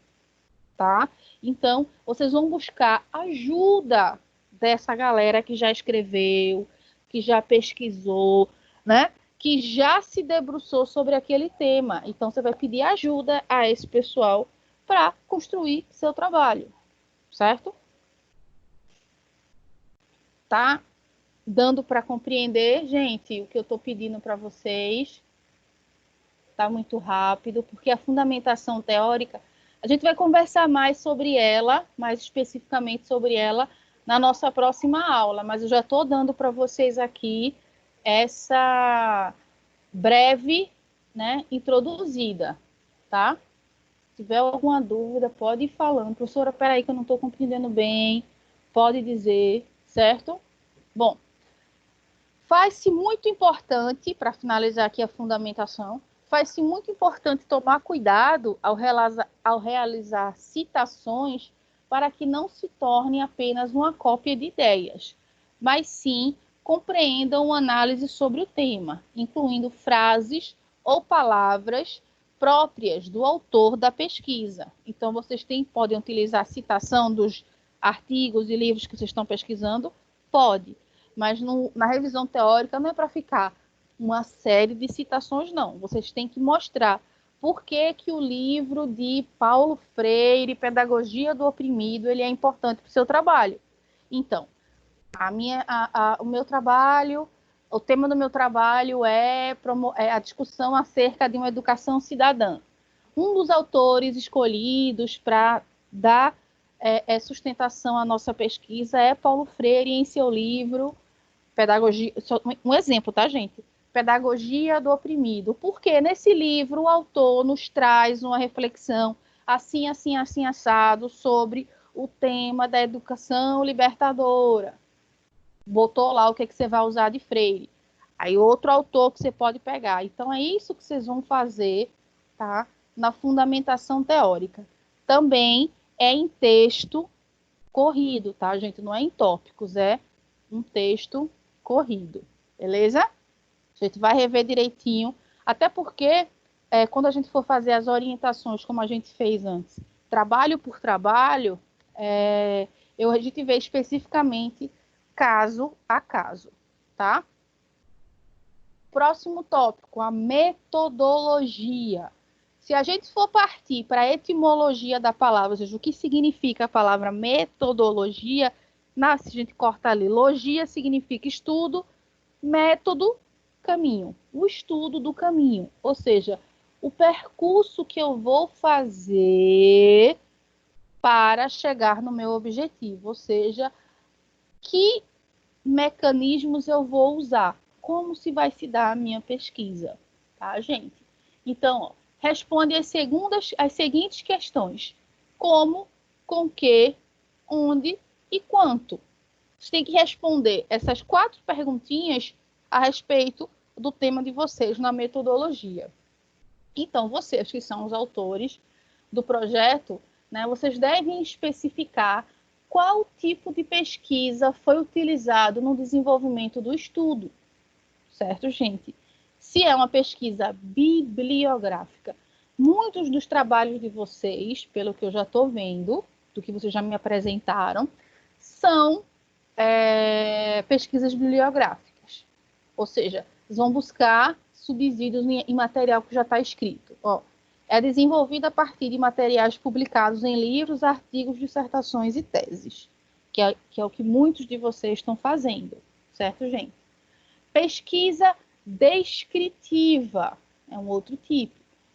[SPEAKER 1] tá? Então, vocês vão buscar ajuda dessa galera que já escreveu, que já pesquisou, né? Que já se debruçou sobre aquele tema. Então, você vai pedir ajuda a esse pessoal para construir seu trabalho, certo? Tá dando para compreender, gente, o que eu estou pedindo para vocês? Tá muito rápido, porque a fundamentação teórica, a gente vai conversar mais sobre ela, mais especificamente sobre ela, na nossa próxima aula, mas eu já estou dando para vocês aqui essa breve, né, introduzida, tá? Se tiver alguma dúvida, pode ir falando. Professora, peraí que eu não estou compreendendo bem, pode dizer, certo? Bom, faz-se muito importante, para finalizar aqui a fundamentação, faz-se muito importante tomar cuidado ao realizar citações para que não se torne apenas uma cópia de ideias, mas sim compreendam uma análise sobre o tema, incluindo frases ou palavras próprias do autor da pesquisa. Então, vocês podem utilizar a citação dos artigos e livros que vocês estão pesquisando? Pode, mas na revisão teórica não é para ficar uma série de citações, não. Vocês têm que mostrar por que o livro de Paulo Freire, Pedagogia do Oprimido, ele é importante para o seu trabalho. Então, o meu trabalho, o tema do meu trabalho é a discussão acerca de uma educação cidadã. Um dos autores escolhidos para dar sustentação à nossa pesquisa é Paulo Freire, em seu livro Pedagogia, um exemplo, tá, gente? Pedagogia do Oprimido. Porque nesse livro o autor nos traz uma reflexão assim, assim, assim, assado sobre o tema da educação libertadora. Botou lá o que você vai usar de Freire. Aí outro autor que você pode pegar. Então é isso que vocês vão fazer, tá? Na fundamentação teórica. Também é em texto corrido, tá, gente? Não é em tópicos, é um texto corrido, beleza? A gente vai rever direitinho, até porque quando a gente for fazer as orientações, como a gente fez antes, trabalho por trabalho, a gente vê especificamente caso a caso, tá? Próximo tópico, a metodologia. Se a gente for partir para a etimologia da palavra, ou seja, o que significa a palavra metodologia, se a gente corta ali, logia significa estudo, método, caminho. O estudo do caminho, ou seja, o percurso que eu vou fazer para chegar no meu objetivo, ou seja, que mecanismos eu vou usar, como se vai se dar a minha pesquisa, tá, gente? Então, responde as seguintes questões: como, com que, onde e quanto. Você tem que responder essas 4 perguntinhas a respeito do tema de vocês na metodologia. Então, vocês que são os autores do projeto, né, vocês devem especificar qual tipo de pesquisa foi utilizado no desenvolvimento do estudo, certo, gente? Se é uma pesquisa bibliográfica, muitos dos trabalhos de vocês, pelo que eu já estou vendo, do que vocês já me apresentaram, são pesquisas bibliográficas. Ou seja, eles vão buscar subsídios em material que já está escrito. Ó, é desenvolvida a partir de materiais publicados em livros, artigos, dissertações e teses, que é o que muitos de vocês estão fazendo, certo, gente? Pesquisa descritiva é um outro tipo.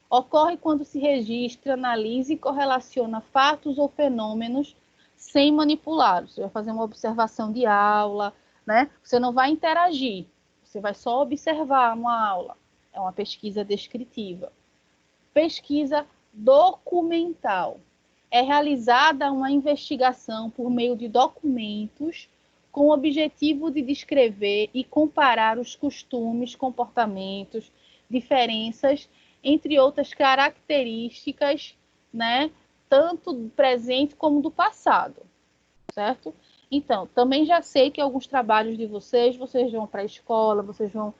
[SPEAKER 1] Ocorre quando se registra, analisa e correlaciona fatos ou fenômenos sem manipulá-los. Você vai fazer uma observação de aula, né? Você não vai interagir, você vai só observar uma aula. É uma pesquisa descritiva. Pesquisa documental. É realizada uma investigação por meio de documentos com o objetivo de descrever e comparar os costumes, comportamentos, diferenças, entre outras características, né, tanto do presente como do passado, certo? Então, também já sei que alguns trabalhos de vocês vão para a escola, vocês vão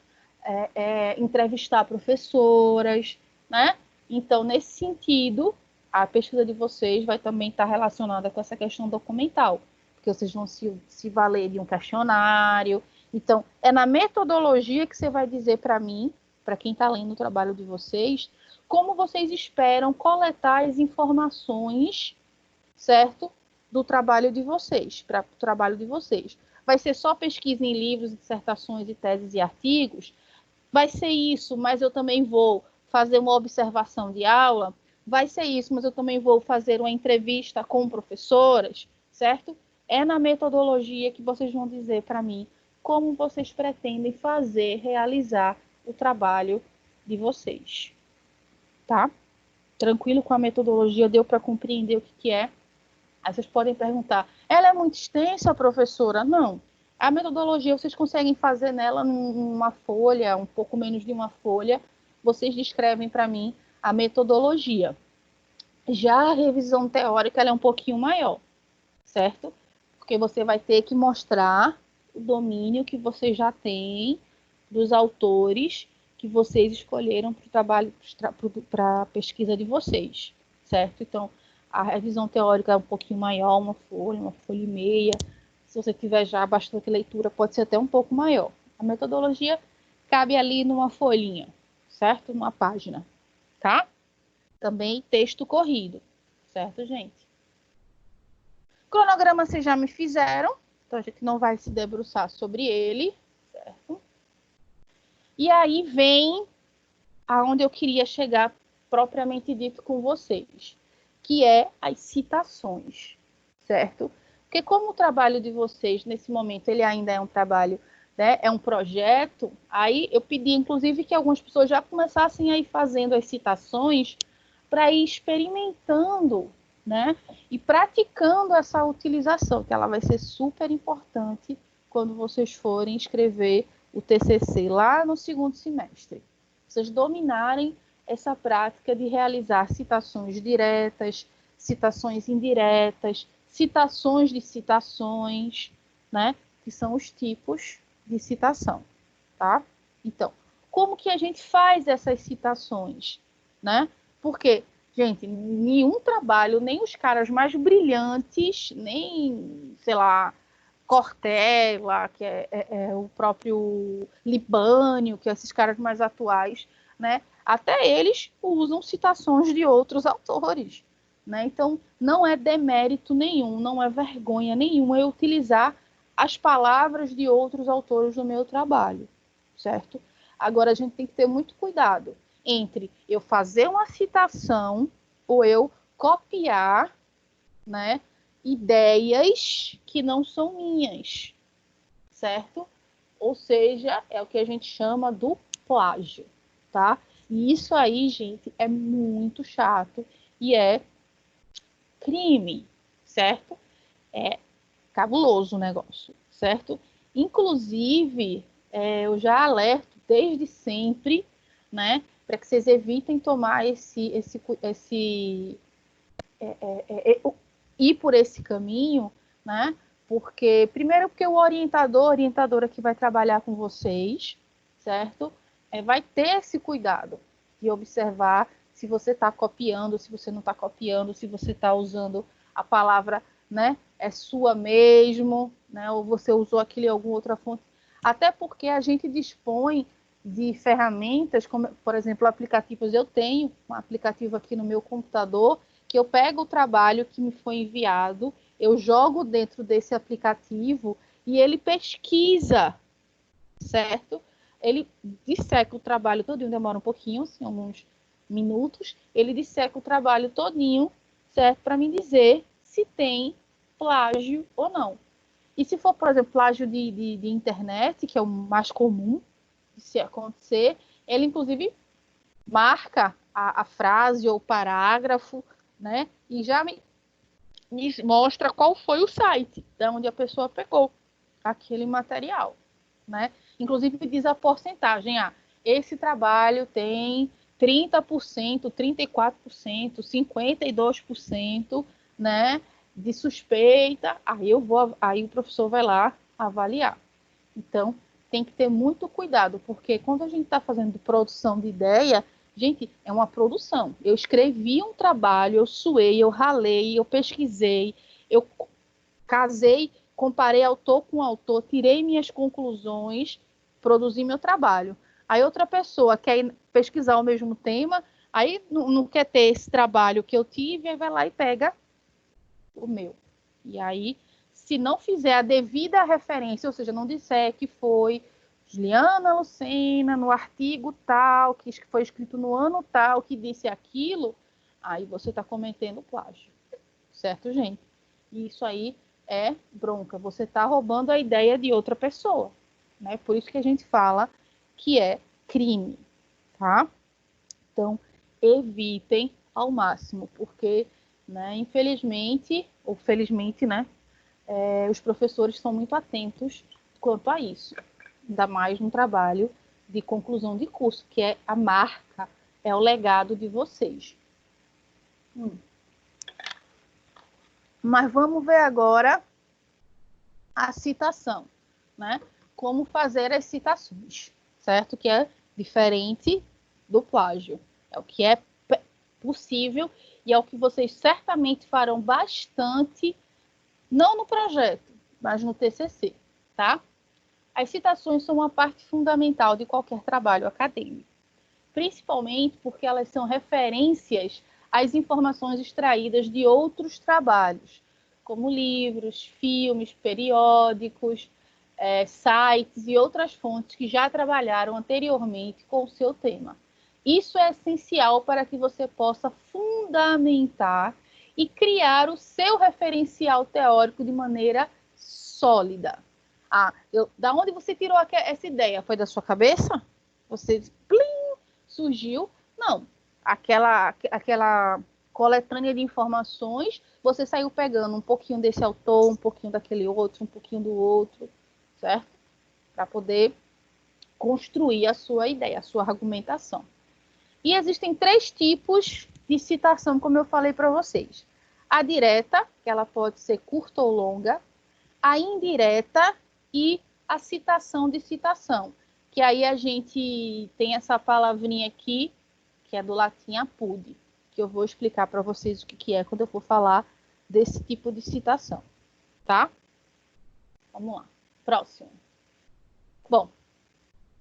[SPEAKER 1] entrevistar professoras, né? Então, nesse sentido, a pesquisa de vocês vai também estar relacionada com essa questão documental, porque vocês vão se valer de um questionário. Então, é na metodologia que você vai dizer para mim, para quem está lendo o trabalho de vocês, como vocês esperam coletar as informações, certo? Do trabalho de vocês, para o trabalho de vocês. Vai ser só pesquisa em livros, dissertações e teses e artigos? Vai ser isso, mas eu também vou fazer uma observação de aula? Vai ser isso, mas eu também vou fazer uma entrevista com professoras, certo? É na metodologia que vocês vão dizer para mim como vocês pretendem fazer, realizar o trabalho de vocês, tá? Tranquilo com a metodologia, deu para compreender o que é? Aí vocês podem perguntar, ela é muito extensa, professora? Não. A metodologia vocês conseguem fazer nela numa folha, um pouco menos de uma folha, vocês descrevem para mim a metodologia. Já a revisão teórica ela é um pouquinho maior, certo? Porque você vai ter que mostrar o domínio que você já tem dos autores que vocês escolheram para o trabalho, para a pesquisa de vocês, certo? Então, a revisão teórica é um pouquinho maior, uma folha e meia. Se você tiver já bastante leitura, pode ser até um pouco maior. A metodologia cabe ali numa folhinha, certo? Numa página, tá? Também texto corrido, certo, gente? Cronograma vocês já me fizeram, então a gente não vai se debruçar sobre ele, certo? E aí vem aonde eu queria chegar propriamente dito com vocês, que é as citações, certo? Porque como o trabalho de vocês, nesse momento, ele ainda é um trabalho, né, é um projeto, aí eu pedi, inclusive, que algumas pessoas já começassem a ir fazendo as citações para ir experimentando, né, e praticando essa utilização, que ela vai ser super importante quando vocês forem escrever o TCC lá no segundo semestre. Vocês dominarem essa prática de realizar citações diretas, citações indiretas, citações de citações, né? Que são os tipos de citação, tá? Então, como que a gente faz essas citações, né? Porque, gente, nenhum trabalho, nem os caras mais brilhantes, nem, sei lá, Cortella, que é o próprio Libânio, que é esses caras mais atuais, né? Até eles usam citações de outros autores, né? Então, não é demérito nenhum, não é vergonha nenhuma eu utilizar as palavras de outros autores no meu trabalho, certo? Agora, a gente tem que ter muito cuidado entre eu fazer uma citação ou eu copiar, né, ideias que não são minhas, certo? Ou seja, é o que a gente chama do plágio, tá? E isso aí, gente, é muito chato e é crime, certo? É cabuloso o negócio, certo? Inclusive, eu já alerto desde sempre, né, para que vocês evitem tomar ir por esse caminho, né? Porque o orientadora que vai trabalhar com vocês, certo? Vai ter esse cuidado de observar se você está copiando, se você não está copiando, se você está usando a palavra né? É sua mesmo, né? Ou você usou aquilo em alguma outra fonte. Até porque a gente dispõe de ferramentas, como, por exemplo, aplicativos. Eu tenho um aplicativo aqui no meu computador, que eu pego o trabalho que me foi enviado, eu jogo dentro desse aplicativo e ele pesquisa, certo? Ele disseca o trabalho todinho, demora um pouquinho, assim, alguns minutos, ele disseca o trabalho todinho, certo? Para me dizer se tem plágio ou não. E se for, por exemplo, plágio de internet, que é o mais comum de se acontecer, ele, inclusive, marca a frase ou o parágrafo, né? E já me mostra qual foi o site de onde a pessoa pegou aquele material, né? Inclusive diz a porcentagem, esse trabalho tem 30%, 34%, 52%, né, de suspeita, aí o professor vai lá avaliar. Então, tem que ter muito cuidado, porque quando a gente está fazendo produção de ideia, gente, é uma produção. Eu escrevi um trabalho, eu suei, eu ralei, eu pesquisei, eu casei, comparei autor com autor, tirei minhas conclusões, produzi meu trabalho. Aí outra pessoa quer pesquisar o mesmo tema, aí não quer ter esse trabalho que eu tive, aí vai lá e pega o meu. E aí, se não fizer a devida referência, ou seja, não disser que foi Juliana Lucena, no artigo tal, que foi escrito no ano tal, que disse aquilo, aí você está cometendo plágio. Certo, gente? E isso aí é bronca. Você está roubando a ideia de outra pessoa. Né? Por isso que a gente fala que é crime. Tá? Então, evitem ao máximo, porque, né, infelizmente, ou felizmente, né, os professores são muito atentos quanto a isso. Ainda mais no trabalho de conclusão de curso, que é a marca, é o legado de vocês. Mas vamos ver agora a citação, né? Como fazer as citações, certo? Que é diferente do plágio. É o que é possível e é o que vocês certamente farão bastante, não no projeto, mas no TCC, tá? As citações são uma parte fundamental de qualquer trabalho acadêmico, principalmente porque elas são referências às informações extraídas de outros trabalhos, como livros, filmes, periódicos, sites e outras fontes que já trabalharam anteriormente com o seu tema. Isso é essencial para que você possa fundamentar e criar o seu referencial teórico de maneira sólida. Da onde você tirou essa ideia? Foi da sua cabeça? Você surgiu? Não. Aquela coletânea de informações, você saiu pegando um pouquinho desse autor, um pouquinho daquele outro, um pouquinho do outro, certo? Para poder construir a sua ideia, a sua argumentação. E existem 3 tipos de citação, como eu falei para vocês. A direta, que ela pode ser curta ou longa, a indireta e a citação de citação, que aí a gente tem essa palavrinha aqui, que é do latim apud, que eu vou explicar para vocês o que é quando eu for falar desse tipo de citação, tá? Vamos lá. Próximo. Bom,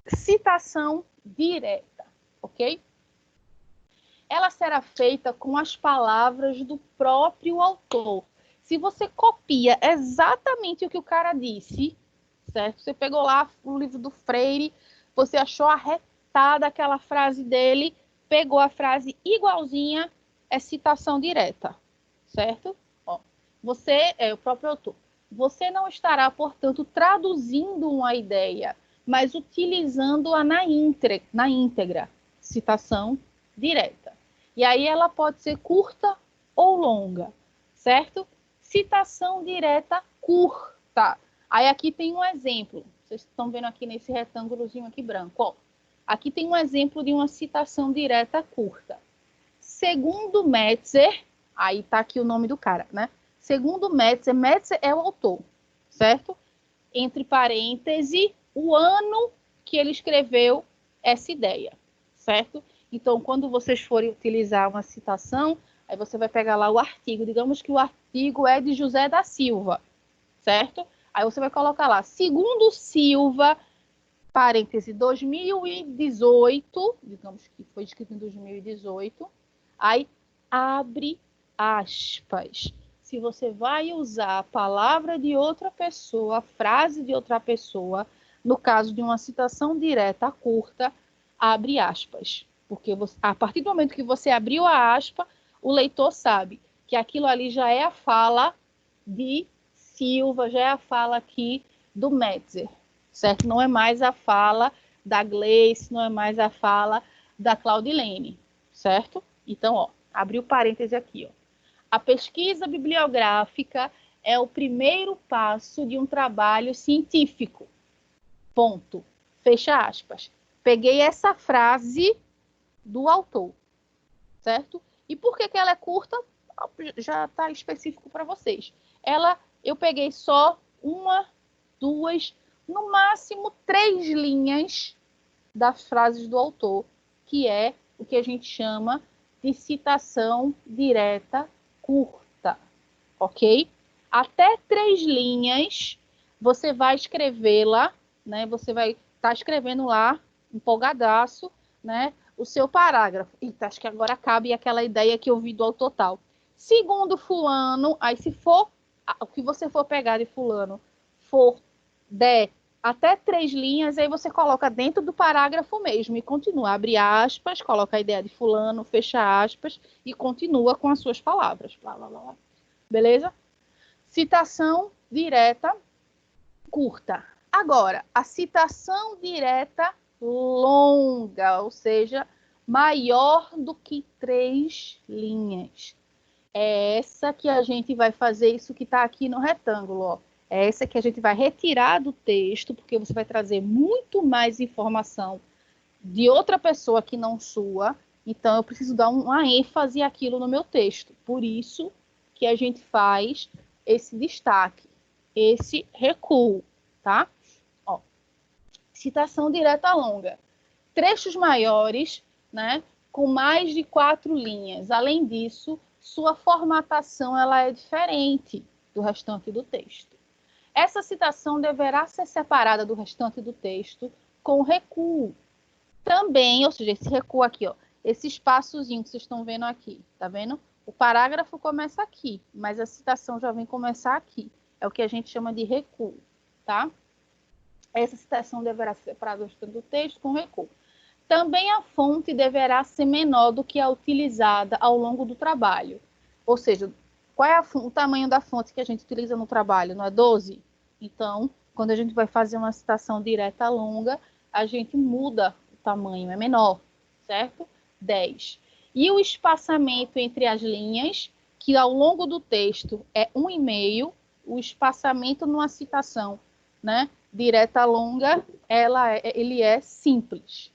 [SPEAKER 1] citação direta, ok? Ela será feita com as palavras do próprio autor. Se você copia exatamente o que o cara disse, certo? Você pegou lá o livro do Freire, você achou arretada aquela frase dele, pegou a frase igualzinha, é citação direta, certo? Ó, você é o próprio autor. Você não estará, portanto, traduzindo uma ideia, mas utilizando-a na íntegra. Citação direta. E aí ela pode ser curta ou longa, certo? Citação direta curta. Aí aqui tem um exemplo. Vocês estão vendo aqui nesse retângulozinho aqui branco. Ó, aqui tem um exemplo de uma citação direta curta. Segundo Metzer, aí tá aqui o nome do cara, né? Segundo Metzer, Metzer é o autor, certo? Entre parênteses, o ano que ele escreveu essa ideia, certo? Então, quando vocês forem utilizar uma citação, Aí você vai pegar lá o artigo. Digamos que o artigo é de José da Silva, certo? Aí você vai colocar lá, segundo Silva, parêntese, 2018, digamos que foi escrito em 2018, aí abre aspas. Se você vai usar a palavra de outra pessoa, a frase de outra pessoa, no caso de uma citação direta curta, abre aspas. Porque você, a partir do momento que você abriu a aspa, o leitor sabe que aquilo ali já é a fala de Silva, já é a fala aqui do Metzer, certo? Não é mais a fala da Gleice, não é mais a fala da Claudilene, certo? Então, ó, abriu parêntese aqui, ó. A pesquisa bibliográfica é o primeiro passo de um trabalho científico. Ponto. Fecha aspas. Peguei essa frase do autor, certo? E por que ela é curta? Já está específico para vocês. Eu peguei só uma, duas, no máximo 3 linhas das frases do autor, que é o que a gente chama de citação direta curta, ok? Até 3 linhas, você vai escrevê-la, né? Você vai estar escrevendo lá, empolgadaço, né? O seu parágrafo. Eita, acho que agora cabe aquela ideia que eu vi do autor tal. Segundo fulano, aí se for o que você for pegar de fulano, for der até 3 linhas, aí você coloca dentro do parágrafo mesmo e continua. Abre aspas, coloca a ideia de fulano, fecha aspas e continua com as suas palavras. Blá, blá, blá. Beleza? Citação direta curta. Agora, a citação direta longa, ou seja, maior do que 3 linhas. É essa que a gente vai fazer, isso que está aqui no retângulo, ó. É essa que a gente vai retirar do texto, porque você vai trazer muito mais informação de outra pessoa que não sua. Então, eu preciso dar uma ênfase àquilo no meu texto. Por isso que a gente faz esse destaque, esse recuo, tá? Ó, citação direta longa. Trechos maiores, né, com mais de 4 linhas. Além disso, sua formatação ela é diferente do restante do texto. Essa citação deverá ser separada do restante do texto com recuo. Também, ou seja, esse recuo aqui, ó, esse espaçozinho que vocês estão vendo aqui, tá vendo? O parágrafo começa aqui, mas a citação já vem começar aqui. É o que a gente chama de recuo, tá? Essa citação deverá ser separada do restante do texto com recuo. Também a fonte deverá ser menor do que a utilizada ao longo do trabalho. Ou seja, qual é o tamanho da fonte que a gente utiliza no trabalho? Não é 12? Então, quando a gente vai fazer uma citação direta longa, a gente muda o tamanho, é menor, certo? 10. E o espaçamento entre as linhas, que ao longo do texto é 1,5, o espaçamento numa citação, né, direta longa, ele é simples.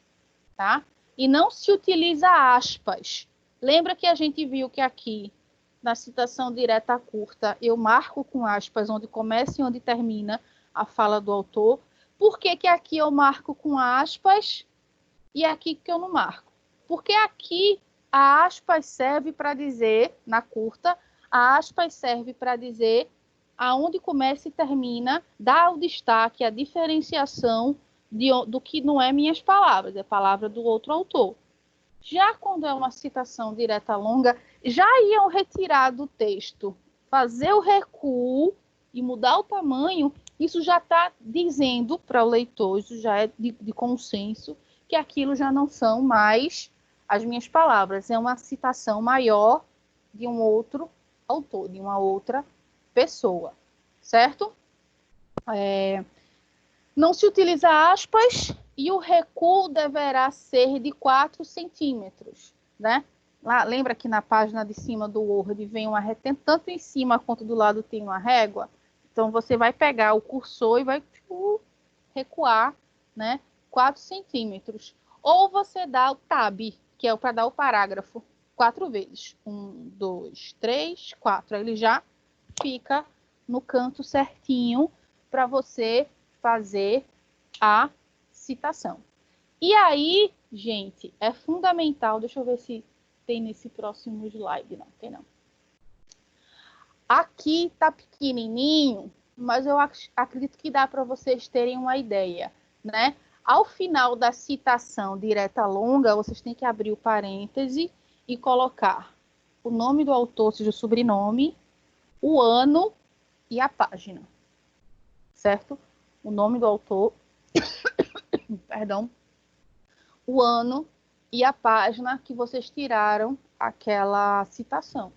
[SPEAKER 1] Tá? E não se utiliza aspas. Lembra que a gente viu que aqui, na citação direta curta, eu marco com aspas onde começa e onde termina a fala do autor. Por que que aqui eu marco com aspas e aqui que eu não marco? Porque aqui a aspas serve para dizer, na curta, a aspas serve para dizer aonde começa e termina, dá o destaque, a diferenciação do que não é minhas palavras, é palavra do outro autor. Já quando é uma citação direta longa, já iam retirar do texto, fazer o recuo e mudar o tamanho, isso já está dizendo para o leitor, isso já é de consenso, que aquilo já não são mais as minhas palavras, é uma citação maior de um outro autor, de uma outra pessoa, certo? Não se utiliza aspas e o recuo deverá ser de 4 centímetros, né? Lá, lembra que na página de cima do Word vem uma reta, tanto em cima quanto do lado tem uma régua? Então, você vai pegar o cursor e vai recuar, né, 4 centímetros. Ou você dá o tab, que é para dar o parágrafo 4 vezes. 1, 2, 3, 4. Aí ele já fica no canto certinho para você fazer a citação. E aí, gente, é fundamental, deixa eu ver se tem nesse próximo slide, não tem não. Aqui tá pequenininho, mas eu acredito que dá para vocês terem uma ideia, né? Ao final da citação direta longa, vocês têm que abrir o parêntese e colocar o nome do autor, ou seja, o sobrenome, o ano e a página, certo? O nome do autor, perdão, o ano e a página que vocês tiraram aquela citação,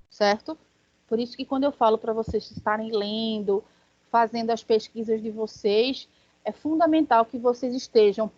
[SPEAKER 1] certo? Por isso que quando eu falo para vocês estarem lendo, fazendo as pesquisas de vocês, é fundamental que vocês estejam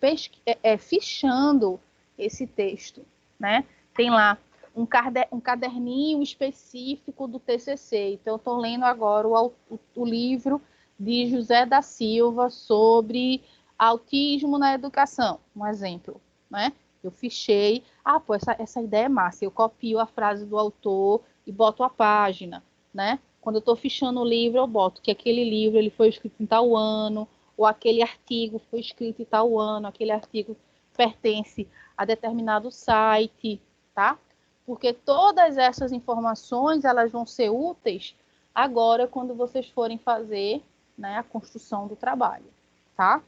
[SPEAKER 1] fichando esse texto, né? Tem lá um caderninho específico do TCC. Então, eu estou lendo agora o livro de José da Silva sobre autismo na educação, um exemplo, né? Eu fichei, pô, essa ideia é massa, eu copio a frase do autor e boto a página, né? Quando eu estou fichando o livro, eu boto que aquele livro ele foi escrito em tal ano, ou aquele artigo foi escrito em tal ano, aquele artigo pertence a determinado site, tá? Porque todas essas informações, elas vão ser úteis agora quando vocês forem fazer, né, a construção do trabalho, tá?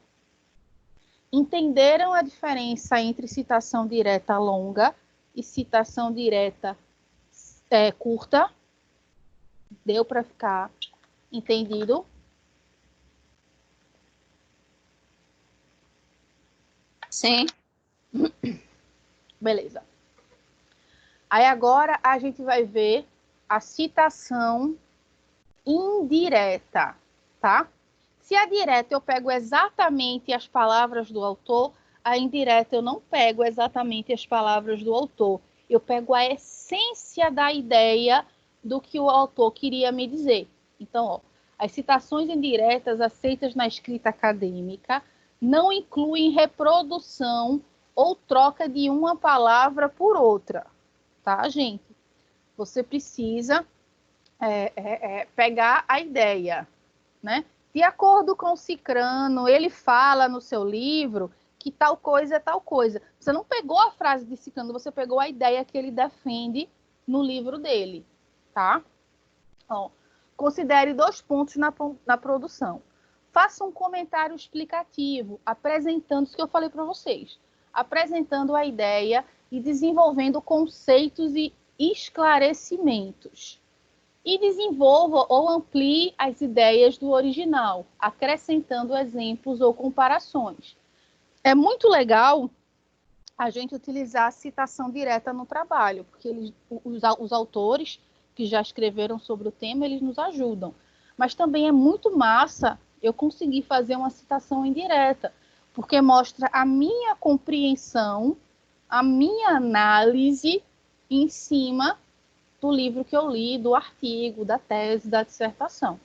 [SPEAKER 1] Entenderam a diferença entre citação direta longa e citação direta curta? Deu para ficar entendido?
[SPEAKER 3] Sim.
[SPEAKER 1] Beleza. Aí agora a gente vai ver a citação indireta, tá? Se a direta eu pego exatamente as palavras do autor, a indireta eu não pego exatamente as palavras do autor. Eu pego a essência da ideia do que o autor queria me dizer. Então, ó, as citações indiretas aceitas na escrita acadêmica não incluem reprodução ou troca de uma palavra por outra, tá, gente? Você precisa pegar a ideia, né? De acordo com o Cicrano, ele fala no seu livro que tal coisa é tal coisa. Você não pegou a frase de Cicrano, você pegou a ideia que ele defende no livro dele, tá? Ó, considere 2 pontos na produção. Faça um comentário explicativo, apresentando o que eu falei para vocês, apresentando a ideia e desenvolvendo conceitos e esclarecimentos. E desenvolva ou amplie as ideias do original, acrescentando exemplos ou comparações. É muito legal a gente utilizar a citação direta no trabalho, porque os autores que já escreveram sobre o tema, eles nos ajudam. Mas também é muito massa eu conseguir fazer uma citação indireta, porque mostra a minha compreensão, a minha análise em cima do livro que eu li, do artigo, da tese, da dissertação,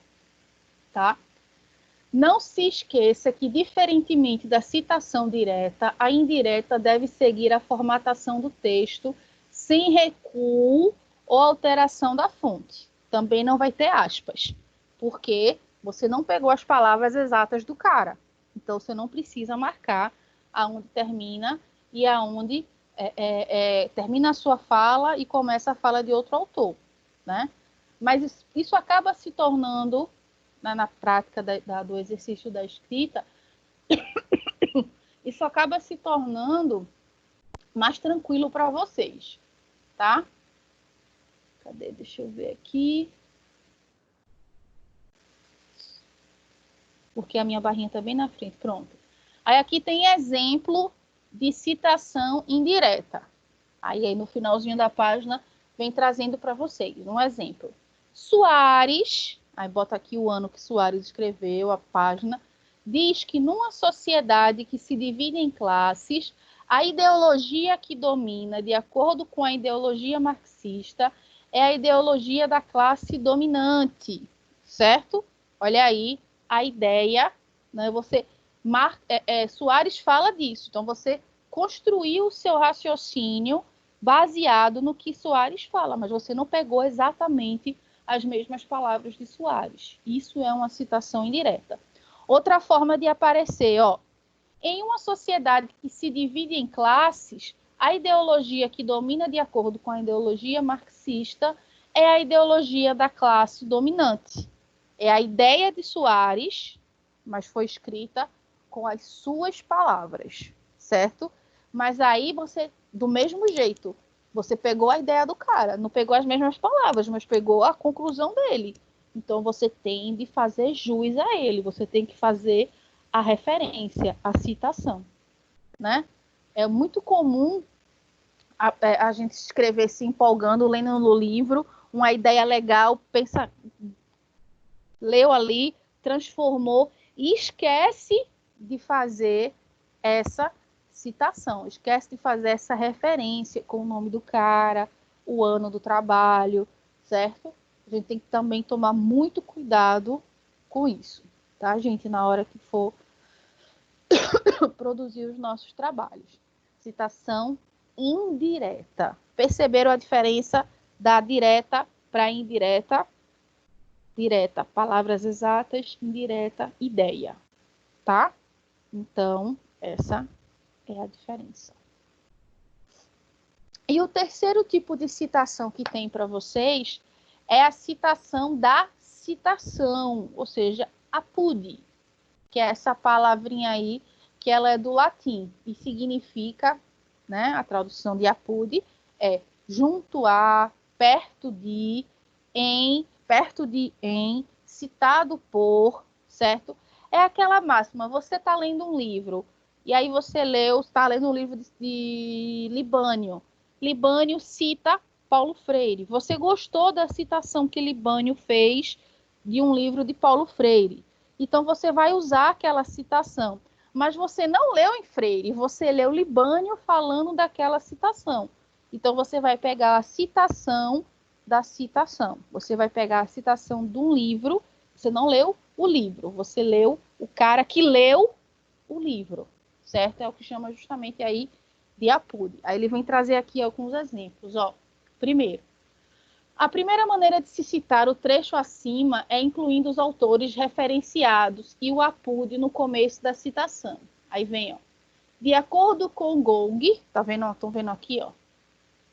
[SPEAKER 1] tá? Não se esqueça que, diferentemente da citação direta, a indireta deve seguir a formatação do texto sem recuo ou alteração da fonte. Também não vai ter aspas, porque você não pegou as palavras exatas do cara. Então, você não precisa marcar aonde termina e aonde termina a sua fala e começa a fala de outro autor, né? Mas isso acaba se tornando, na prática do exercício da escrita, isso acaba se tornando mais tranquilo para vocês, tá? Cadê? Deixa eu ver aqui. Porque a minha barrinha está bem na frente. Pronto. Aí aqui tem exemplo de citação indireta. Aí no finalzinho da página vem trazendo para vocês um exemplo. Soares, aí bota aqui o ano que Soares escreveu, a página, diz que numa sociedade que se divide em classes, a ideologia que domina, de acordo com a ideologia marxista, é a ideologia da classe dominante, certo? Olha aí a ideia, né? Soares fala disso, então você construiu o seu raciocínio baseado no que Soares fala, mas você não pegou exatamente as mesmas palavras de Soares. Isso é uma citação indireta. Outra forma de aparecer, ó, em uma sociedade que se divide em classes, A ideologia que domina de acordo com a ideologia marxista é a ideologia da classe dominante. É a ideia de Soares, mas foi escrita com as suas palavras, certo? Mas aí você, do mesmo jeito, você pegou a ideia do cara, não pegou as mesmas palavras, mas pegou a conclusão dele. Então você tem de fazer jus a ele, você tem que fazer a referência, a citação, né? É muito comum a gente escrever se empolgando, lendo no livro, uma ideia legal, pensa, leu ali, transformou e esquece de fazer essa citação, esquece de fazer essa referência com o nome do cara, o ano do trabalho, certo? A gente tem que também tomar muito cuidado com isso, tá, gente? Na hora que for produzir os nossos trabalhos. Citação indireta. Perceberam a diferença da direta para indireta? Direta, palavras exatas, indireta, ideia, tá? Então, essa é a diferença. E o terceiro tipo de citação que tem para vocês é a citação da citação, ou seja, apud, que é essa palavrinha aí, que ela é do latim e significa, né, a tradução de apud é junto a, perto de, em, citado por, certo? É aquela máxima, você está lendo um livro, e aí você está lendo um livro de Libânio. Libânio cita Paulo Freire. Você gostou da citação que Libânio fez de um livro de Paulo Freire. Então, você vai usar aquela citação. Mas você não leu em Freire, você leu Libânio falando daquela citação. Então, você vai pegar a citação da citação. Você vai pegar a citação de um livro, você não leu o livro, você leu o cara que leu o livro, certo? É o que chama justamente aí de apud. Aí ele vem trazer aqui alguns exemplos, ó. Primeiro, a primeira maneira de se citar o trecho acima é incluindo os autores referenciados e o apud no começo da citação. Aí vem, ó. De acordo com Gog, tá vendo? Estão vendo aqui, ó.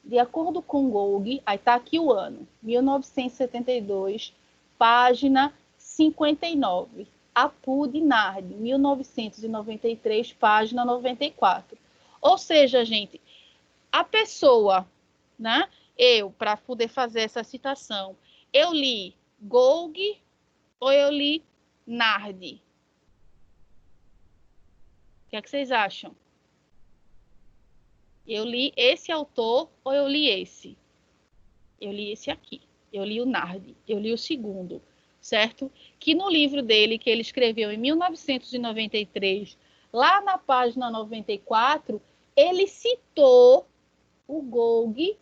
[SPEAKER 1] De acordo com Gog, aí tá aqui o ano, 1972, página 59. Apud Nard, 1993, página 94. Ou seja, gente, a pessoa, né? Eu, para poder fazer essa citação, eu li Gog ou eu li Nard? O que é que vocês acham? Eu li esse autor ou eu li esse? Eu li esse aqui. Eu li o Nard. Eu li o segundo, certo? Que no livro dele, que ele escreveu em 1993, lá na página 94, ele citou o Gog,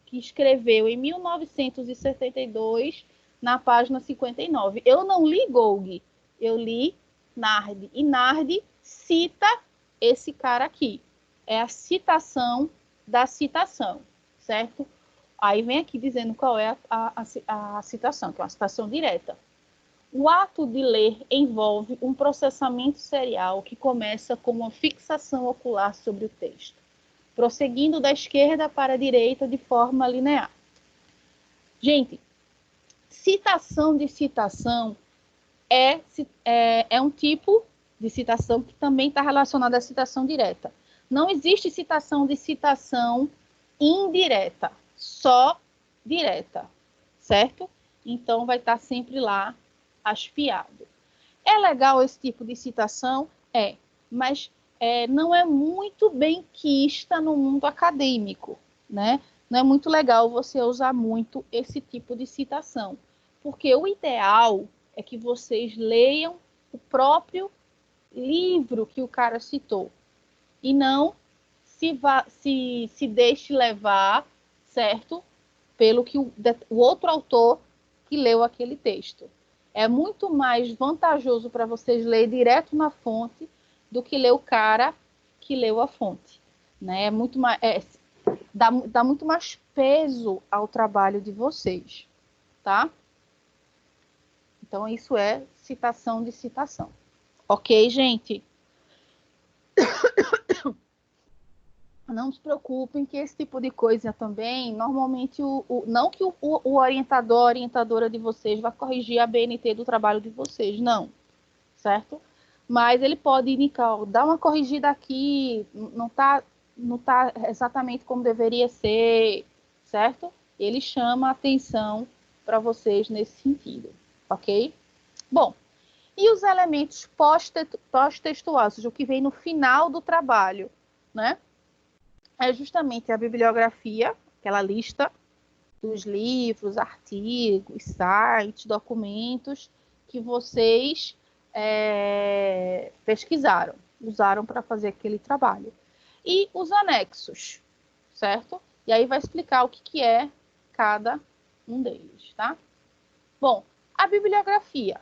[SPEAKER 1] que escreveu em 1972, na página 59. Eu não li Gog, eu li Nard. E Nard cita esse cara aqui. É a citação da citação, certo? Aí vem aqui dizendo qual é a citação, que é uma citação direta. O ato de ler envolve um processamento serial que começa com uma fixação ocular sobre o texto, prosseguindo da esquerda para a direita de forma linear. Gente, citação de citação é um tipo de citação que também está relacionada à citação direta. Não existe citação de citação indireta, só direta, certo? Então, vai estar sempre lá hasteado. É legal esse tipo de citação? Mas não é muito bem quista no mundo acadêmico, né? Não é muito legal você usar muito esse tipo de citação, porque o ideal é que vocês leiam o próprio livro que o cara citou e não se deixe levar, certo? Pelo que o outro autor que leu aquele texto. É muito mais vantajoso para vocês ler direto na fonte do que ler o cara que leu a fonte, né? É muito mais, dá muito mais peso ao trabalho de vocês, tá? Então, isso é citação de citação. Ok, gente? não se preocupem que esse tipo de coisa também, normalmente, não que o orientador, a orientadora de vocês vai corrigir a BNT do trabalho de vocês, não, certo? Mas ele pode indicar, ó, dá uma corrigida aqui, não tá exatamente como deveria ser, certo? Ele chama a atenção para vocês nesse sentido, ok? Bom, e os elementos pós-textuais, ou seja, o que vem no final do trabalho, né? É justamente a bibliografia, aquela lista dos livros, artigos, sites, documentos que vocês pesquisaram, usaram para fazer aquele trabalho. E os anexos, certo? E aí vai explicar o que é cada um deles, tá? Bom, a bibliografia.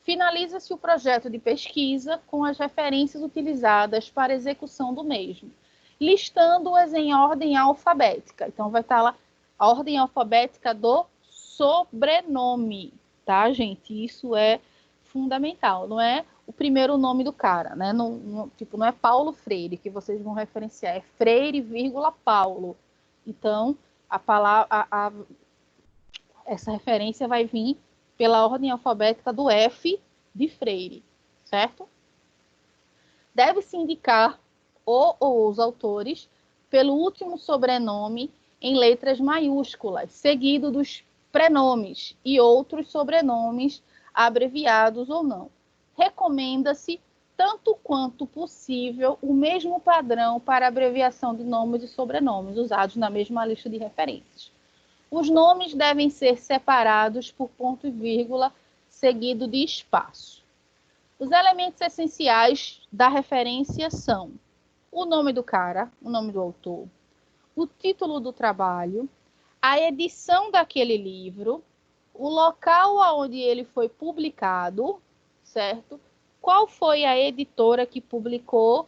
[SPEAKER 1] Finaliza-se o projeto de pesquisa com as referências utilizadas para execução do mesmo, listando-as em ordem alfabética. Então, vai estar lá a ordem alfabética do sobrenome, tá, gente? Isso é fundamental, não é o primeiro nome do cara, né? Não é Paulo Freire que vocês vão referenciar, é Freire, vírgula, Paulo. Então, a palavra, essa referência vai vir pela ordem alfabética do F de Freire, certo? Deve-se indicar os autores pelo último sobrenome em letras maiúsculas, seguido dos prenomes e outros sobrenomes abreviados ou não. Recomenda-se, tanto quanto possível, o mesmo padrão para abreviação de nomes e sobrenomes usados na mesma lista de referências. Os nomes devem ser separados por ponto e vírgula, seguido de espaço. Os elementos essenciais da referência são o nome do cara, o nome do autor, o título do trabalho, a edição daquele livro, o local onde ele foi publicado, certo? Qual foi a editora que publicou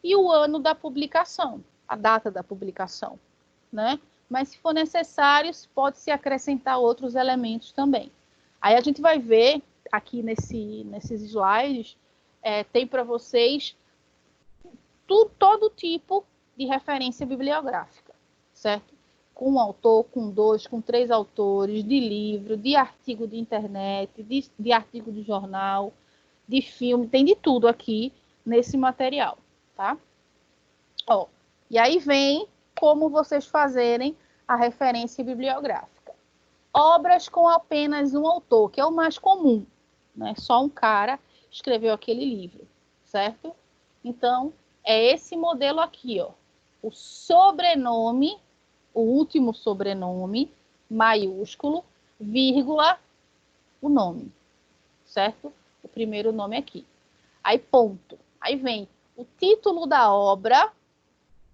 [SPEAKER 1] e o ano da publicação, a data da publicação, né? Mas se for necessário, pode-se acrescentar outros elementos também. Aí a gente vai ver aqui nesses slides, tem para vocês todo tipo de referência bibliográfica, certo? Com um autor, com dois, com três autores, de livro, de artigo de internet, de artigo de jornal, de filme, tem de tudo aqui nesse material, tá? Ó, e aí vem como vocês fazerem a referência bibliográfica. Obras com apenas um autor, que é o mais comum, né? Só um cara escreveu aquele livro, certo? Então, é esse modelo aqui, ó. O sobrenome, o último sobrenome, maiúsculo, vírgula, o nome, certo? O primeiro nome aqui. Aí, ponto. Aí vem o título da obra,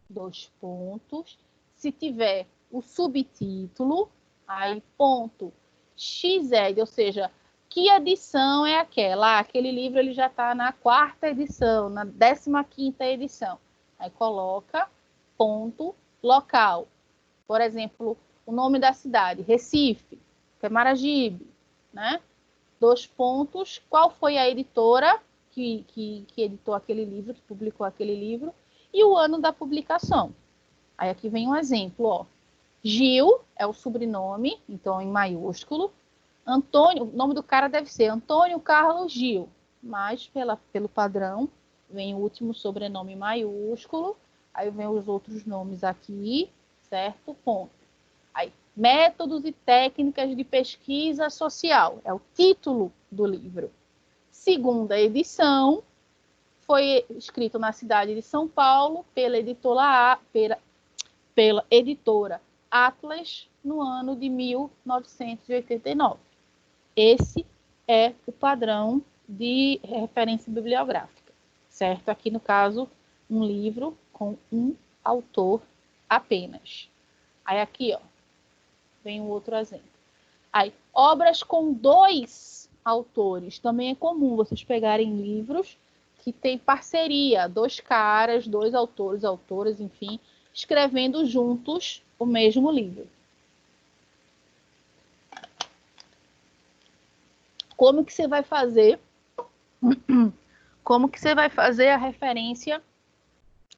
[SPEAKER 1] 2 pontos. Se tiver o subtítulo, aí ponto. XED, ou seja, que edição é aquela? Aquele livro ele já está na 4ª edição, na 15ª edição. Aí coloca ponto local. Por exemplo, o nome da cidade, Recife, Camaragibe, né? 2 pontos. Qual foi a editora que editou aquele livro, que publicou aquele livro? E o ano da publicação. Aí aqui vem um exemplo, ó. Gil é o sobrenome, então em maiúsculo. Antônio, o nome do cara deve ser Antônio Carlos Gil, mas pelo padrão vem o último sobrenome maiúsculo, aí vem os outros nomes aqui, certo? Ponto. Aí, métodos e técnicas de pesquisa social, é o título do livro. Segunda edição, foi escrito na cidade de São Paulo pela editora Atlas no ano de 1989. Esse é o padrão de referência bibliográfica, certo? Aqui, no caso, um livro com um autor apenas. Aí aqui, ó, vem um outro exemplo. Aí, obras com 2 autores. Também é comum vocês pegarem livros que tem parceria, 2 caras, 2 autores, autoras, enfim, escrevendo juntos o mesmo livro. Como que você vai fazer? Como que você vai fazer a referência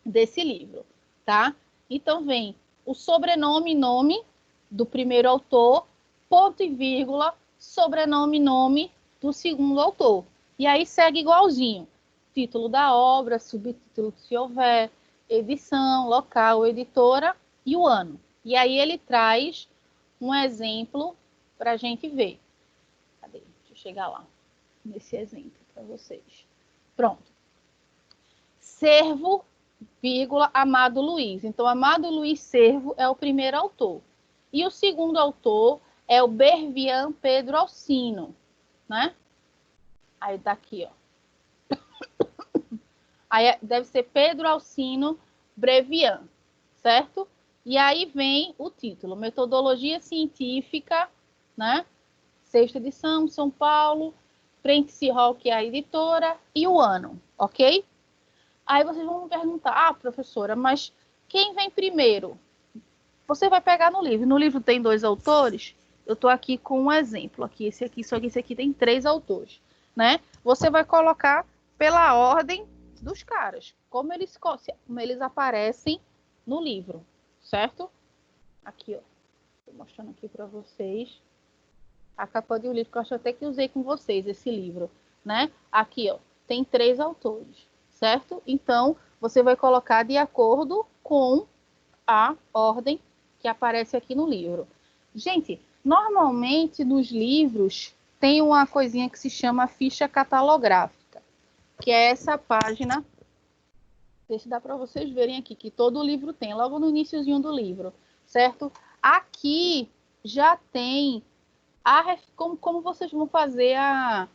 [SPEAKER 1] desse livro? tá? Então, vem o sobrenome, nome do primeiro autor, ponto e vírgula, sobrenome, nome do segundo autor. E aí segue igualzinho. Título da obra, subtítulo se houver, edição, local, editora e o ano. E aí ele traz um exemplo para a gente ver. Cadê? Deixa eu chegar lá, nesse exemplo para vocês. Pronto. Servo, vírgula, Amado Luiz. Então, Amado Luiz Servo é o primeiro autor. E o segundo autor é o Bervian Pedro Alcino, né? Aí daqui, ó. Aí deve ser Pedro Alcino Brevian, certo? E aí vem o título, Metodologia Científica, né? Sexta edição, São Paulo, Prentice Hall, que é a editora, e o ano, ok? Aí vocês vão me perguntar, professora, mas quem vem primeiro? Você vai pegar no livro. No livro tem 2 autores. Eu estou aqui com um exemplo. Aqui, esse aqui, só que esse aqui tem 3 autores, né? Você vai colocar pela ordem dos caras, como eles aparecem no livro, certo? Aqui, ó. Estou mostrando aqui para vocês a capa do livro, que eu acho até que usei com vocês esse livro, né? Aqui, ó, tem 3 autores, certo? Então, você vai colocar de acordo com a ordem que aparece aqui no livro. Gente, normalmente nos livros tem uma coisinha que se chama ficha catalográfica, que é essa página. Deixa eu dar para vocês verem aqui, que todo o livro tem, logo no iniciozinho do livro, certo? Aqui já tem como vocês vão fazer a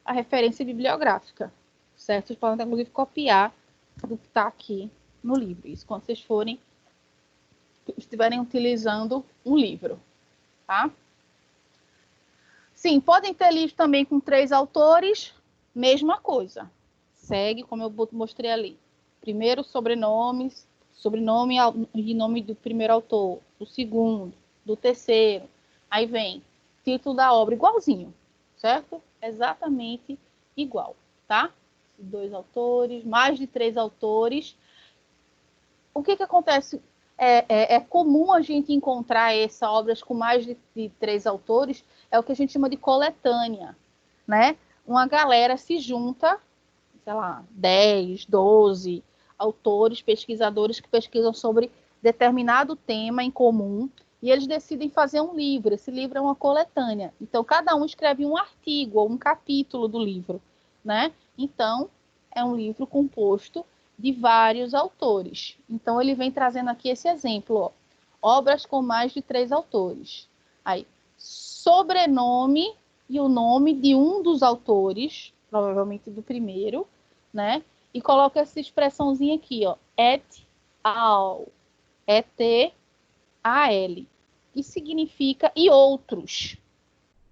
[SPEAKER 1] referência bibliográfica, certo? Vocês podem, inclusive, copiar do que está aqui no livro. Isso quando vocês estiverem utilizando um livro, tá? Sim, podem ter livros também com 3 autores, mesma coisa. Segue, como eu mostrei ali. Primeiro, sobrenome e nome do primeiro autor, do segundo, do terceiro. Aí vem título da obra, igualzinho, certo? Exatamente igual, tá? 2 autores, mais de 3 autores. O que acontece? É comum a gente encontrar essas obras com mais de 3 autores, é o que a gente chama de coletânea, né? Uma galera se junta, sei lá, 10, 12 autores, pesquisadores que pesquisam sobre determinado tema em comum, e eles decidem fazer um livro. Esse livro é uma coletânea. Então, cada um escreve um artigo ou um capítulo do livro, né? Então, é um livro composto de vários autores. Então, ele vem trazendo aqui esse exemplo, ó. Obras com mais de 3 autores. Aí, sobrenome e o nome de um dos autores, provavelmente do primeiro, né? E coloca essa expressãozinha aqui, ó, et al, E-T-A-L, que significa e outros,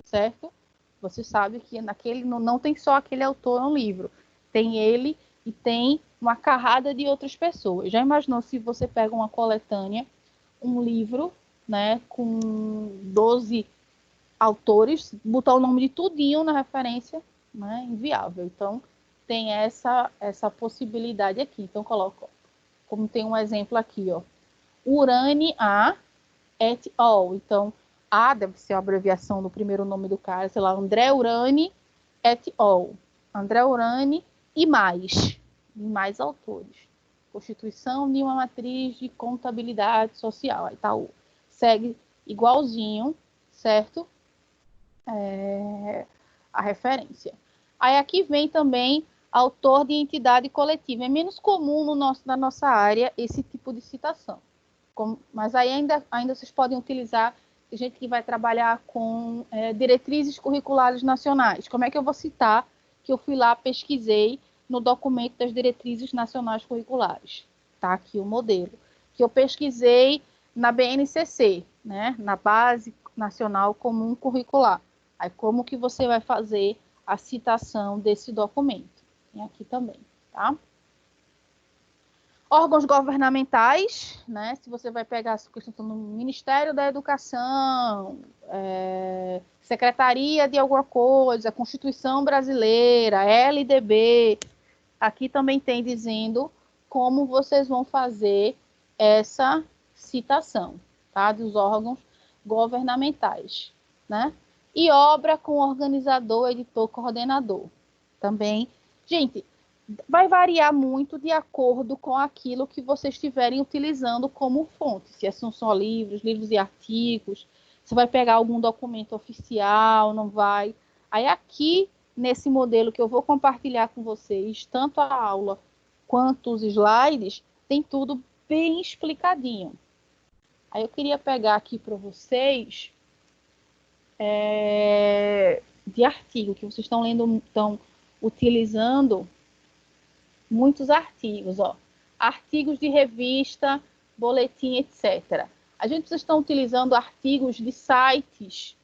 [SPEAKER 1] certo? Você sabe que naquele não tem só aquele autor no livro, tem ele e tem uma carrada de outras pessoas. Já imaginou se você pega uma coletânea, um livro, né, com 12 autores, botar o nome de tudinho na referência, né, inviável. Então, tem essa possibilidade aqui. Então, coloco, como tem um exemplo aqui, ó, Urani A et al. Então, A deve ser a abreviação do primeiro nome do cara, sei lá, André Urani et al. André Urani e mais autores. Constituição de uma matriz de contabilidade social. Aí tá o segue igualzinho, certo? A referência. Aí aqui vem também autor de entidade coletiva. É menos comum na nossa área esse tipo de citação. Mas aí ainda vocês podem utilizar gente que vai trabalhar com diretrizes curriculares nacionais. Como é que eu vou citar que eu fui lá, pesquisei no documento das diretrizes nacionais curriculares? Tá aqui o modelo. Que eu pesquisei na BNCC, né? Na Base Nacional Comum Curricular. Aí como que você vai fazer a citação desse documento? Tem aqui também, tá? Órgãos governamentais, né? Se você vai pegar a questão no Ministério da Educação, Secretaria de alguma coisa, Constituição Brasileira, LDB, aqui também tem dizendo como vocês vão fazer essa citação, tá? Dos órgãos governamentais, né? E obra com organizador, editor, coordenador. Também, gente, vai variar muito de acordo com aquilo que vocês estiverem utilizando como fonte. Se são só livros, livros e artigos, você vai pegar algum documento oficial, não vai. Aí aqui, nesse modelo que eu vou compartilhar com vocês, tanto a aula quanto os slides, tem tudo bem explicadinho. Aí eu queria pegar aqui para vocês de artigo, que vocês estão lendo, estão utilizando muitos artigos, ó. Artigos de revista, boletim, etc. A gente está utilizando artigos de sites,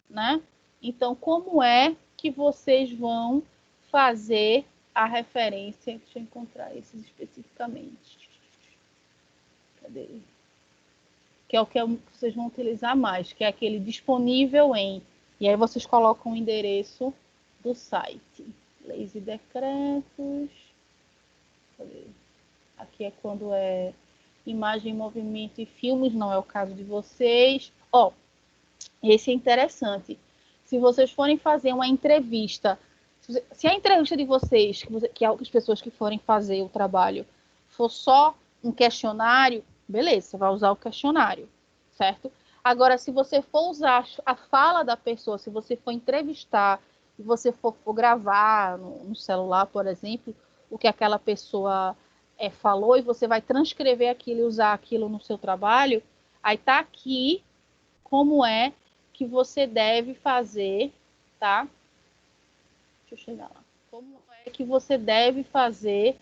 [SPEAKER 1] né? Então, como é que vocês vão fazer a referência? Deixa eu encontrar esses especificamente. Cadê? Que é o que vocês vão utilizar mais, que é aquele disponível em. E aí vocês colocam o endereço do site. Leis e decretos. Aqui é quando é imagem, movimento e filmes, não é o caso de vocês. Ó, esse é interessante. Se vocês forem fazer uma entrevista, se a entrevista de vocês, que as pessoas que forem fazer o trabalho, for só um questionário, beleza, você vai usar o questionário, certo? Agora, se você for usar a fala da pessoa, se você for entrevistar, e você for gravar no celular, por exemplo, o que aquela pessoa falou, e você vai transcrever aquilo e usar aquilo no seu trabalho, aí tá aqui como é que você deve fazer, tá? Deixa eu chegar lá. Como é que você deve fazer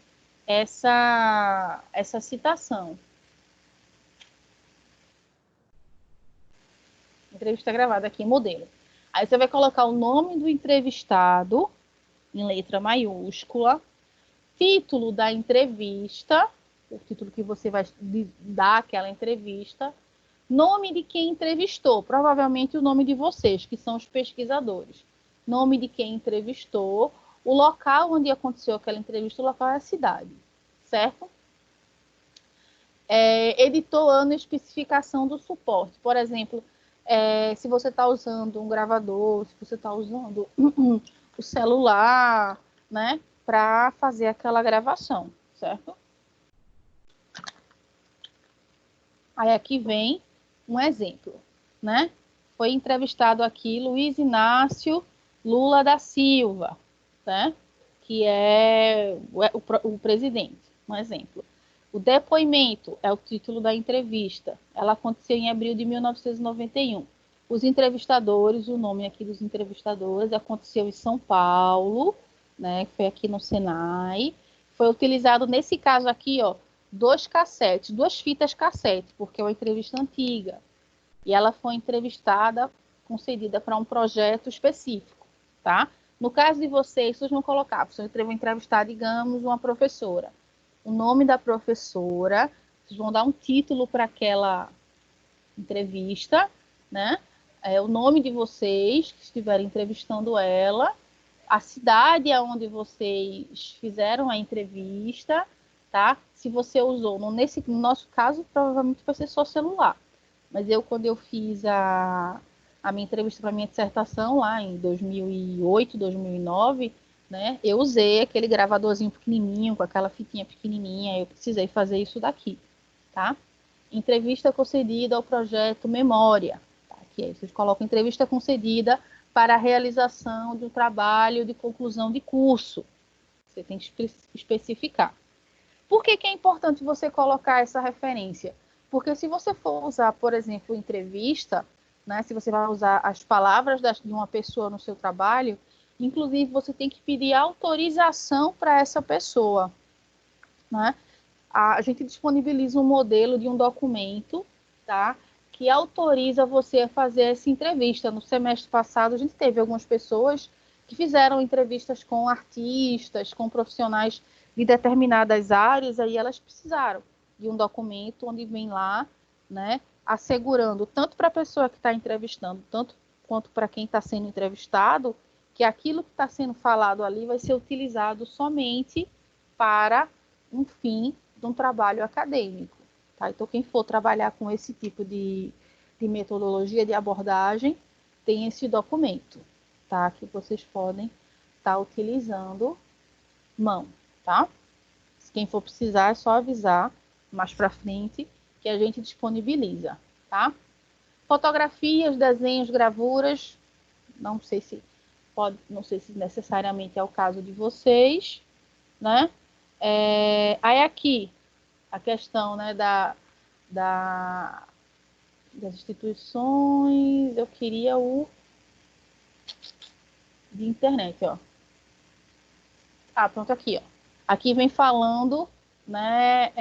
[SPEAKER 1] essa citação? Entrevista gravada aqui, modelo. Aí você vai colocar o nome do entrevistado em letra maiúscula, título da entrevista, o título que você vai dar àquela entrevista, nome de quem entrevistou, provavelmente o nome de vocês, que são os pesquisadores. Nome de quem entrevistou, o local onde aconteceu aquela entrevista, o local é a cidade, certo? Editor, ano e especificação do suporte. Por exemplo, se você está usando um gravador, se você está usando o celular, né, para fazer aquela gravação, certo? Aí aqui vem um exemplo, né? Foi entrevistado aqui Luiz Inácio Lula da Silva, né? Que é o presidente, um exemplo. O depoimento é o título da entrevista. Ela aconteceu em abril de 1991. Os entrevistadores, o nome aqui dos entrevistadores, aconteceu em São Paulo, né? Foi aqui no Senai. Foi utilizado, nesse caso aqui, ó, 2 cassetes, 2 fitas cassete, porque é uma entrevista antiga. E ela foi entrevistada, concedida para um projeto específico, tá? No caso de vocês vão colocar, vocês vão entrevistar, digamos, uma professora. O nome da professora, vocês vão dar um título para aquela entrevista, né? O nome de vocês que estiverem entrevistando ela, a cidade aonde vocês fizeram a entrevista, tá? Se você usou, no nosso caso, provavelmente vai ser só celular. Mas quando eu fiz a minha entrevista para a minha dissertação, lá em 2008, 2009, né, eu usei aquele gravadorzinho pequenininho, com aquela fitinha pequenininha, eu precisei fazer isso daqui, tá? Entrevista concedida ao projeto Memória. Tá? Aqui, vocês colocam entrevista concedida para a realização de um trabalho de conclusão de curso. Você tem que especificar. Por que é importante você colocar essa referência? Porque se você for usar, por exemplo, entrevista, né, se você vai usar as palavras de uma pessoa no seu trabalho, inclusive você tem que pedir autorização para essa pessoa, né? A gente disponibiliza um modelo de um documento, tá, que autoriza você a fazer essa entrevista. No semestre passado, a gente teve algumas pessoas que fizeram entrevistas com artistas, com profissionais de determinadas áreas, aí elas precisaram de um documento onde vem lá, né, assegurando tanto para a pessoa que está entrevistando, tanto quanto para quem está sendo entrevistado, que aquilo que está sendo falado ali vai ser utilizado somente para um fim de um trabalho acadêmico, Tá? Então, quem for trabalhar com esse tipo de metodologia de abordagem, tem esse documento, tá? Que vocês podem estar utilizando mão, tá? Quem for precisar, é só avisar mais para frente que a gente disponibiliza, tá? Fotografias, desenhos, gravuras, não sei se necessariamente é o caso de vocês, né? Aí aqui a questão, né, das instituições, eu queria o de internet, ó. Pronto, aqui, ó. Aqui vem falando, né,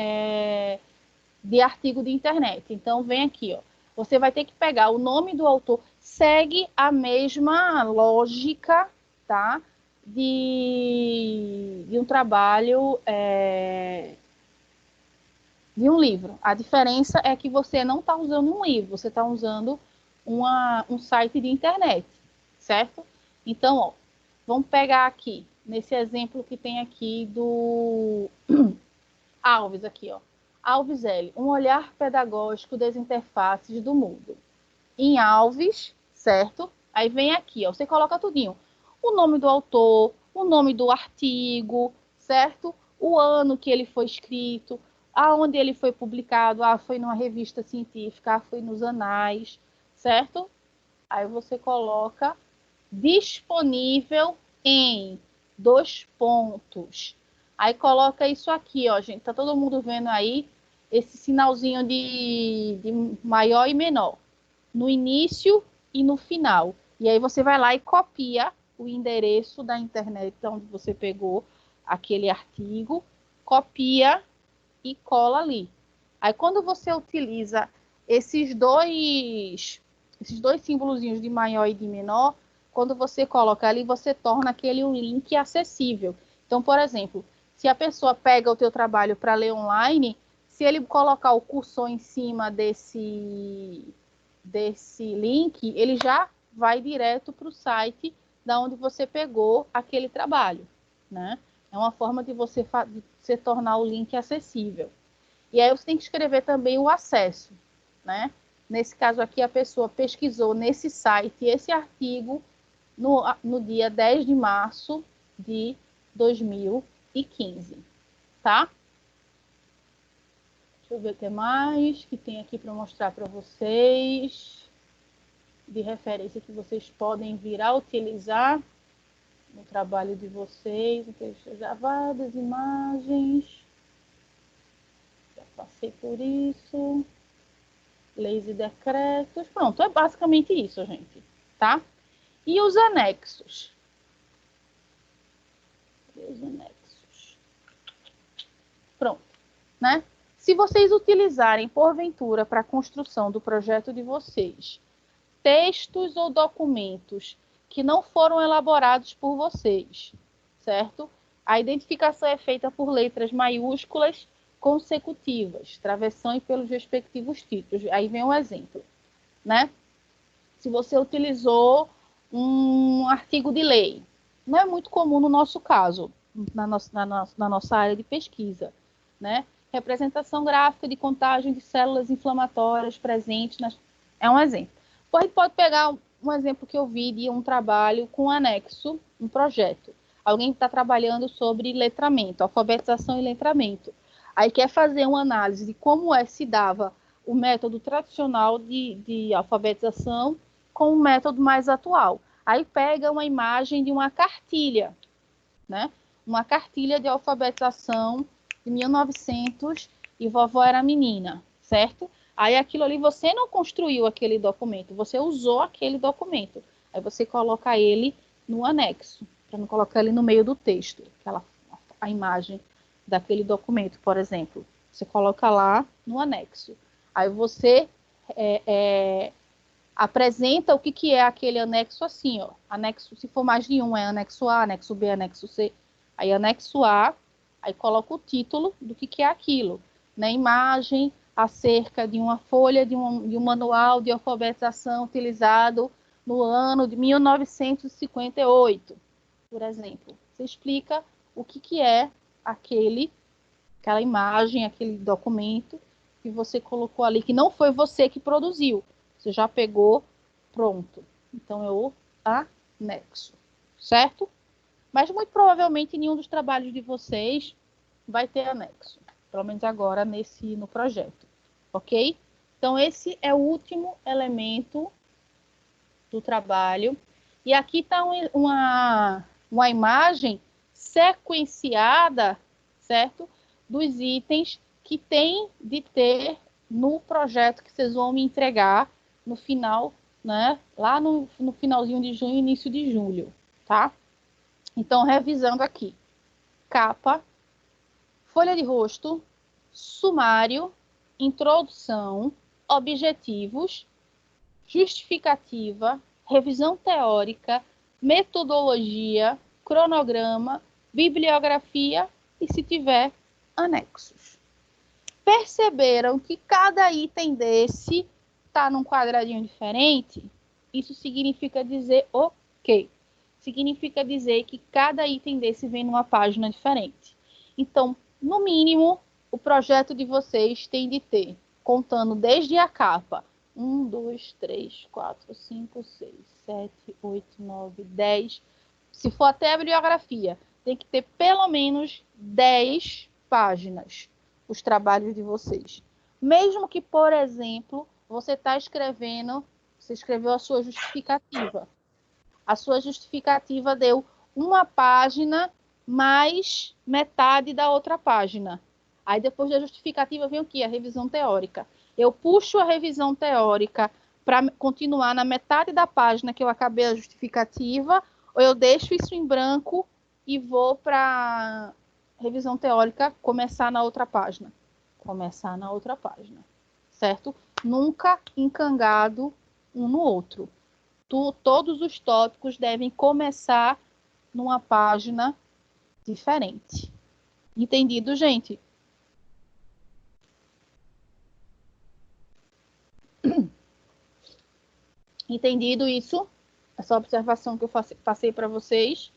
[SPEAKER 1] de artigo de internet. Então, vem aqui, ó. Você vai ter que pegar o nome do autor, segue a mesma lógica, tá? De um trabalho, de um livro. A diferença é que você não está usando um livro, você está usando um site de internet, certo? Então, ó, vamos pegar aqui, nesse exemplo que tem aqui do Alves, aqui, ó. Alves L, um olhar pedagógico das interfaces do mundo. Em Alves, certo? Aí vem aqui, ó, você coloca tudinho. O nome do autor, o nome do artigo, certo? O ano que ele foi escrito, aonde ele foi publicado, foi numa revista científica, foi nos anais, certo? Aí você coloca disponível em 2 pontos. Aí coloca isso aqui, ó, gente. Tá todo mundo vendo aí esse sinalzinho de maior e menor no início e no final. E aí você vai lá e copia o endereço da internet onde você pegou aquele artigo, copia e cola ali. Aí quando você utiliza esses dois símbolozinhos de maior e de menor, quando você coloca ali, você torna aquele um link acessível. Então, por exemplo, se a pessoa pega o teu trabalho para ler online, se ele colocar o cursor em cima desse link, ele já vai direto para o site da onde você pegou aquele trabalho, né? É uma forma de você tornar o link acessível. E aí você tem que escrever também o acesso, né? Nesse caso aqui, a pessoa pesquisou nesse site esse artigo no dia 10 de março de 2015, tá? Deixa eu ver o que mais que tem aqui para mostrar para vocês, de referência que vocês podem vir a utilizar no trabalho de vocês. Já várias imagens. Já passei por isso. Leis e decretos. Pronto, é basicamente isso, gente, tá? E os anexos? Os anexos. Pronto, né? Se vocês utilizarem, porventura, para a construção do projeto de vocês, textos ou documentos que não foram elaborados por vocês, certo? A identificação é feita por letras maiúsculas consecutivas, travessão e pelos respectivos títulos. Aí vem um exemplo, né? Se você utilizou um artigo de lei, não é muito comum no nosso caso, na nossa área de pesquisa, né? Representação gráfica de contagem de células inflamatórias presentes é um exemplo. Pode pegar um exemplo que eu vi de um trabalho com anexo, um projeto. Alguém está trabalhando sobre letramento, alfabetização e letramento. Aí quer fazer uma análise de como se dava o método tradicional de alfabetização com o método mais atual. Aí pega uma imagem de uma cartilha, né? Uma cartilha de alfabetização de 1900 e vovó era menina, certo? Aí aquilo ali você não construiu aquele documento, você usou aquele documento. Aí você coloca ele no anexo, para não colocar ele no meio do texto, a imagem daquele documento, por exemplo. Você coloca lá no anexo. Aí você apresenta o que é aquele anexo assim, ó. Anexo, se for mais de um, é anexo A, anexo B, anexo C. Aí anexo A, aí coloca o título do que é aquilo, né? Imagem acerca de uma folha de um manual de alfabetização utilizado no ano de 1958, por exemplo. Você explica o que é aquela imagem, aquele documento, que você colocou ali, que não foi você que produziu. Você já pegou, pronto. Então, eu anexo, certo? Mas, muito provavelmente, nenhum dos trabalhos de vocês vai ter anexo. Pelo menos agora, no projeto. Ok? Então, esse é o último elemento do trabalho. E aqui está uma imagem sequenciada, certo? Dos itens que tem de ter no projeto que vocês vão me entregar no final, né? Lá no finalzinho de junho, início de julho, tá? Então, revisando aqui. Capa, folha de rosto, sumário, introdução, objetivos, justificativa, revisão teórica, metodologia, cronograma, bibliografia e, se tiver, anexos. Perceberam que cada item desse está num quadradinho diferente? Isso significa dizer o quê? Significa dizer que cada item desse vem numa página diferente. Então, no mínimo, o projeto de vocês tem de ter, contando desde a capa, 1, 2, 3, 4, 5, 6, 7, 8, 9, 10. Se for até a bibliografia, tem que ter pelo menos 10 páginas os trabalhos de vocês. Mesmo que, por exemplo, você escreveu a sua justificativa. A sua justificativa deu uma página mais metade da outra página. Aí, depois da justificativa, vem o quê? A revisão teórica. Eu puxo a revisão teórica para continuar na metade da página que eu acabei a justificativa, ou eu deixo isso em branco e vou para revisão teórica começar na outra página. Começar na outra página, certo? Nunca encangado um no outro. Todos os tópicos devem começar numa página diferente. Entendido, gente? Entendido isso? Essa observação que eu passei para vocês.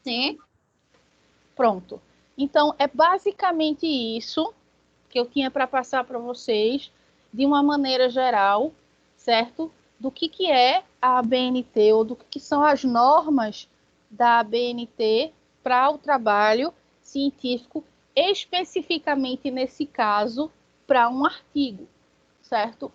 [SPEAKER 3] Sim.
[SPEAKER 1] Pronto. Então, é basicamente isso que eu tinha para passar para vocês, de uma maneira geral, certo? Do que é a ABNT, ou do que são as normas da ABNT para o trabalho científico, especificamente nesse caso, para um artigo, certo?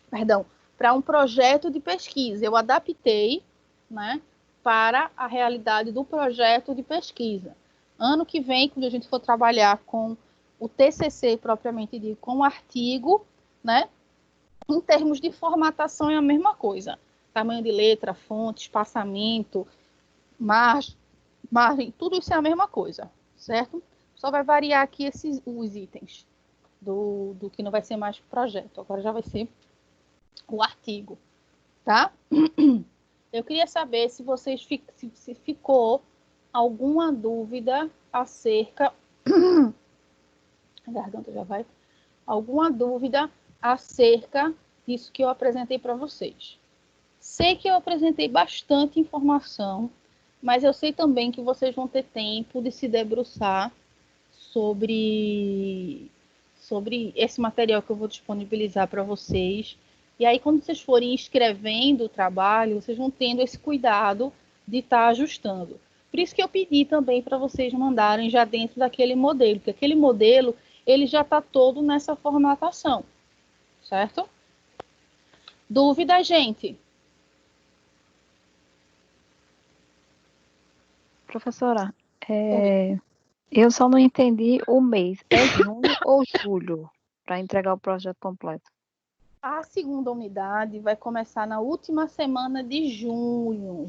[SPEAKER 1] Perdão, para um projeto de pesquisa. Eu adaptei, né, para a realidade do projeto de pesquisa. Ano que vem, quando a gente for trabalhar com o TCC propriamente dito, com o artigo, né, em termos de formatação é a mesma coisa. Tamanho de letra, fonte, espaçamento, margem, tudo isso é a mesma coisa, certo? Só vai variar aqui os itens do que não vai ser mais projeto. Agora já vai ser o artigo, tá? Eu queria saber se vocês se ficou alguma dúvida acerca a garganta já vai. Alguma dúvida acerca disso que eu apresentei para vocês. Sei que eu apresentei bastante informação, mas eu sei também que vocês vão ter tempo de se debruçar sobre esse material que eu vou disponibilizar para vocês. E aí, quando vocês forem escrevendo o trabalho, vocês vão tendo esse cuidado de estar ajustando. Por isso que eu pedi também para vocês mandarem já dentro daquele modelo, porque aquele modelo ele já está todo nessa formatação, certo? Dúvida, gente?
[SPEAKER 4] Professora, eu só não entendi o mês. É junho ou julho para entregar o projeto completo?
[SPEAKER 1] A segunda unidade vai começar na última semana de junho,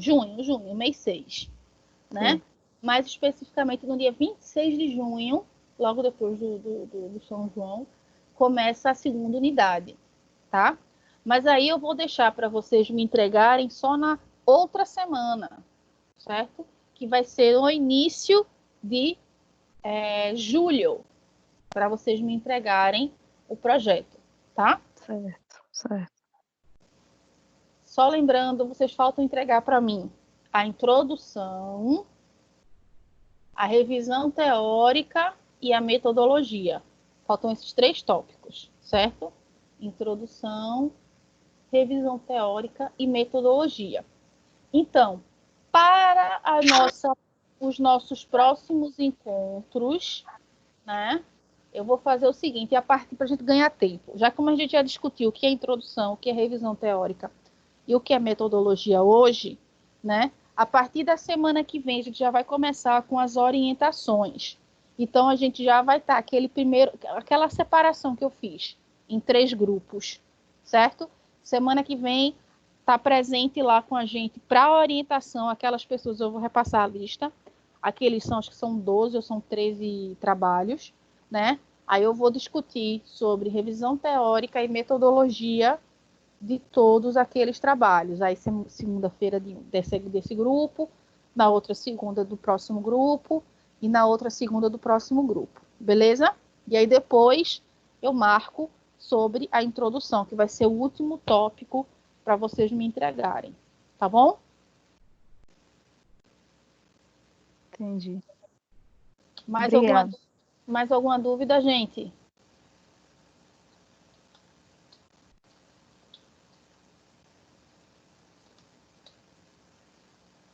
[SPEAKER 1] mês 6, né?
[SPEAKER 4] Sim.
[SPEAKER 1] Mais especificamente no dia 26 de junho, logo depois do São João, começa a segunda unidade, tá? Mas aí eu vou deixar para vocês me entregarem só na outra semana, certo? Que vai ser no início de julho, para vocês me entregarem o projeto, tá?
[SPEAKER 4] Certo, certo.
[SPEAKER 1] Só lembrando, vocês faltam entregar para mim a introdução, a revisão teórica e a metodologia. Faltam esses 3 tópicos, certo? Introdução, revisão teórica e metodologia. Então, para os nossos próximos encontros, né? Eu vou fazer o seguinte, para a gente ganhar tempo. Já como a gente já discutiu o que é introdução, o que é revisão teórica e o que é metodologia hoje, né? A partir da semana que vem, a gente já vai começar com as orientações. Então, a gente já vai estar aquela separação que eu fiz em 3 grupos, certo? Semana que vem, está presente lá com a gente para orientação, aquelas pessoas, eu vou repassar a lista, aqueles acho que são 12 ou são 13 trabalhos, né? Aí eu vou discutir sobre revisão teórica e metodologia de todos aqueles trabalhos. Aí segunda-feira desse grupo, na outra segunda do próximo grupo e na outra segunda do próximo grupo, beleza? E aí depois eu marco sobre a introdução, que vai ser o último tópico para vocês me entregarem, tá bom?
[SPEAKER 4] Entendi.
[SPEAKER 1] Mais
[SPEAKER 4] Obrigada.
[SPEAKER 1] alguma dúvida, gente?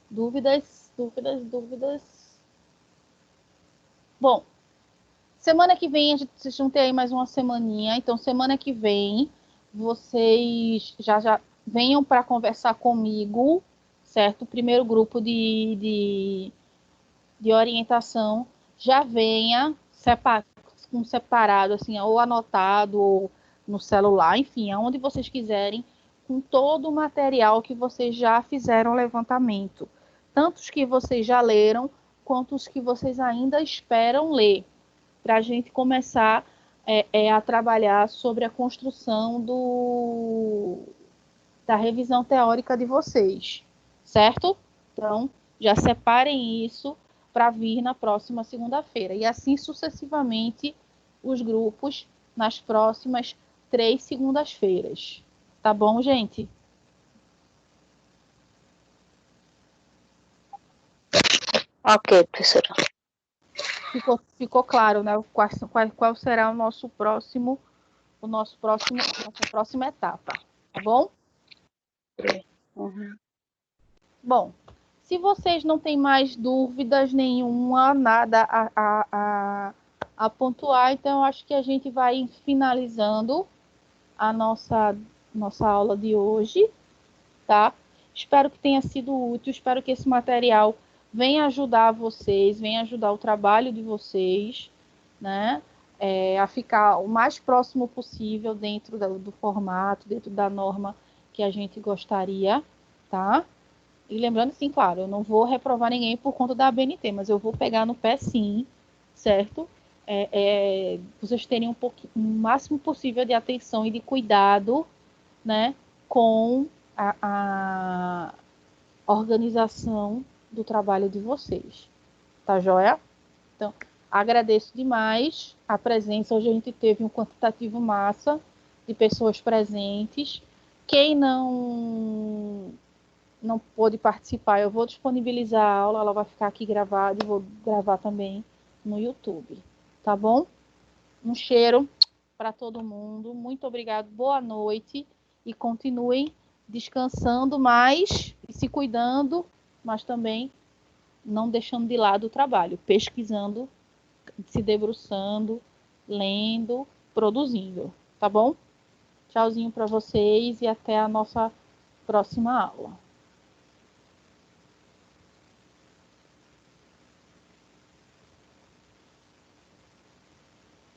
[SPEAKER 1] Dúvidas? Bom, semana que vem, vocês vão ter aí mais uma semaninha. Então, semana que vem, vocês já venham para conversar comigo, certo? O primeiro grupo de orientação já venha separado, assim, ou anotado, ou no celular, enfim, aonde vocês quiserem, com todo o material que vocês já fizeram levantamento. Tanto os que vocês já leram, quanto os que vocês ainda esperam ler, para a gente começar a trabalhar sobre a construção da revisão teórica de vocês, certo? Então, já separem isso para vir na próxima segunda-feira. E assim sucessivamente os grupos nas próximas 3 segundas-feiras. Tá bom, gente?
[SPEAKER 2] Ok, professora.
[SPEAKER 1] Ficou claro, né? Qual será nossa próxima etapa, tá bom?
[SPEAKER 2] Uhum.
[SPEAKER 1] Bom, se vocês não têm mais dúvidas nenhuma, nada a pontuar, então eu acho que a gente vai finalizando a nossa aula de hoje, tá? Espero que tenha sido útil, espero que esse material venha ajudar vocês, venha ajudar o trabalho de vocês, né? A ficar o mais próximo possível dentro do formato, dentro da norma que a gente gostaria, tá? E lembrando, sim, claro, eu não vou reprovar ninguém por conta da ABNT, mas eu vou pegar no pé, sim, certo? Vocês terem o máximo possível de atenção e de cuidado, né, com a organização do trabalho de vocês. Tá joia? Então, agradeço demais a presença. Hoje a gente teve um quantitativo massa de pessoas presentes. Quem não pôde participar, eu vou disponibilizar a aula, ela vai ficar aqui gravada e vou gravar também no YouTube, tá bom? Um cheiro para todo mundo, muito obrigado, boa noite e continuem descansando mais e se cuidando, mas também não deixando de lado o trabalho, pesquisando, se debruçando, lendo, produzindo, tá bom? Tchauzinho para vocês e até a nossa próxima aula.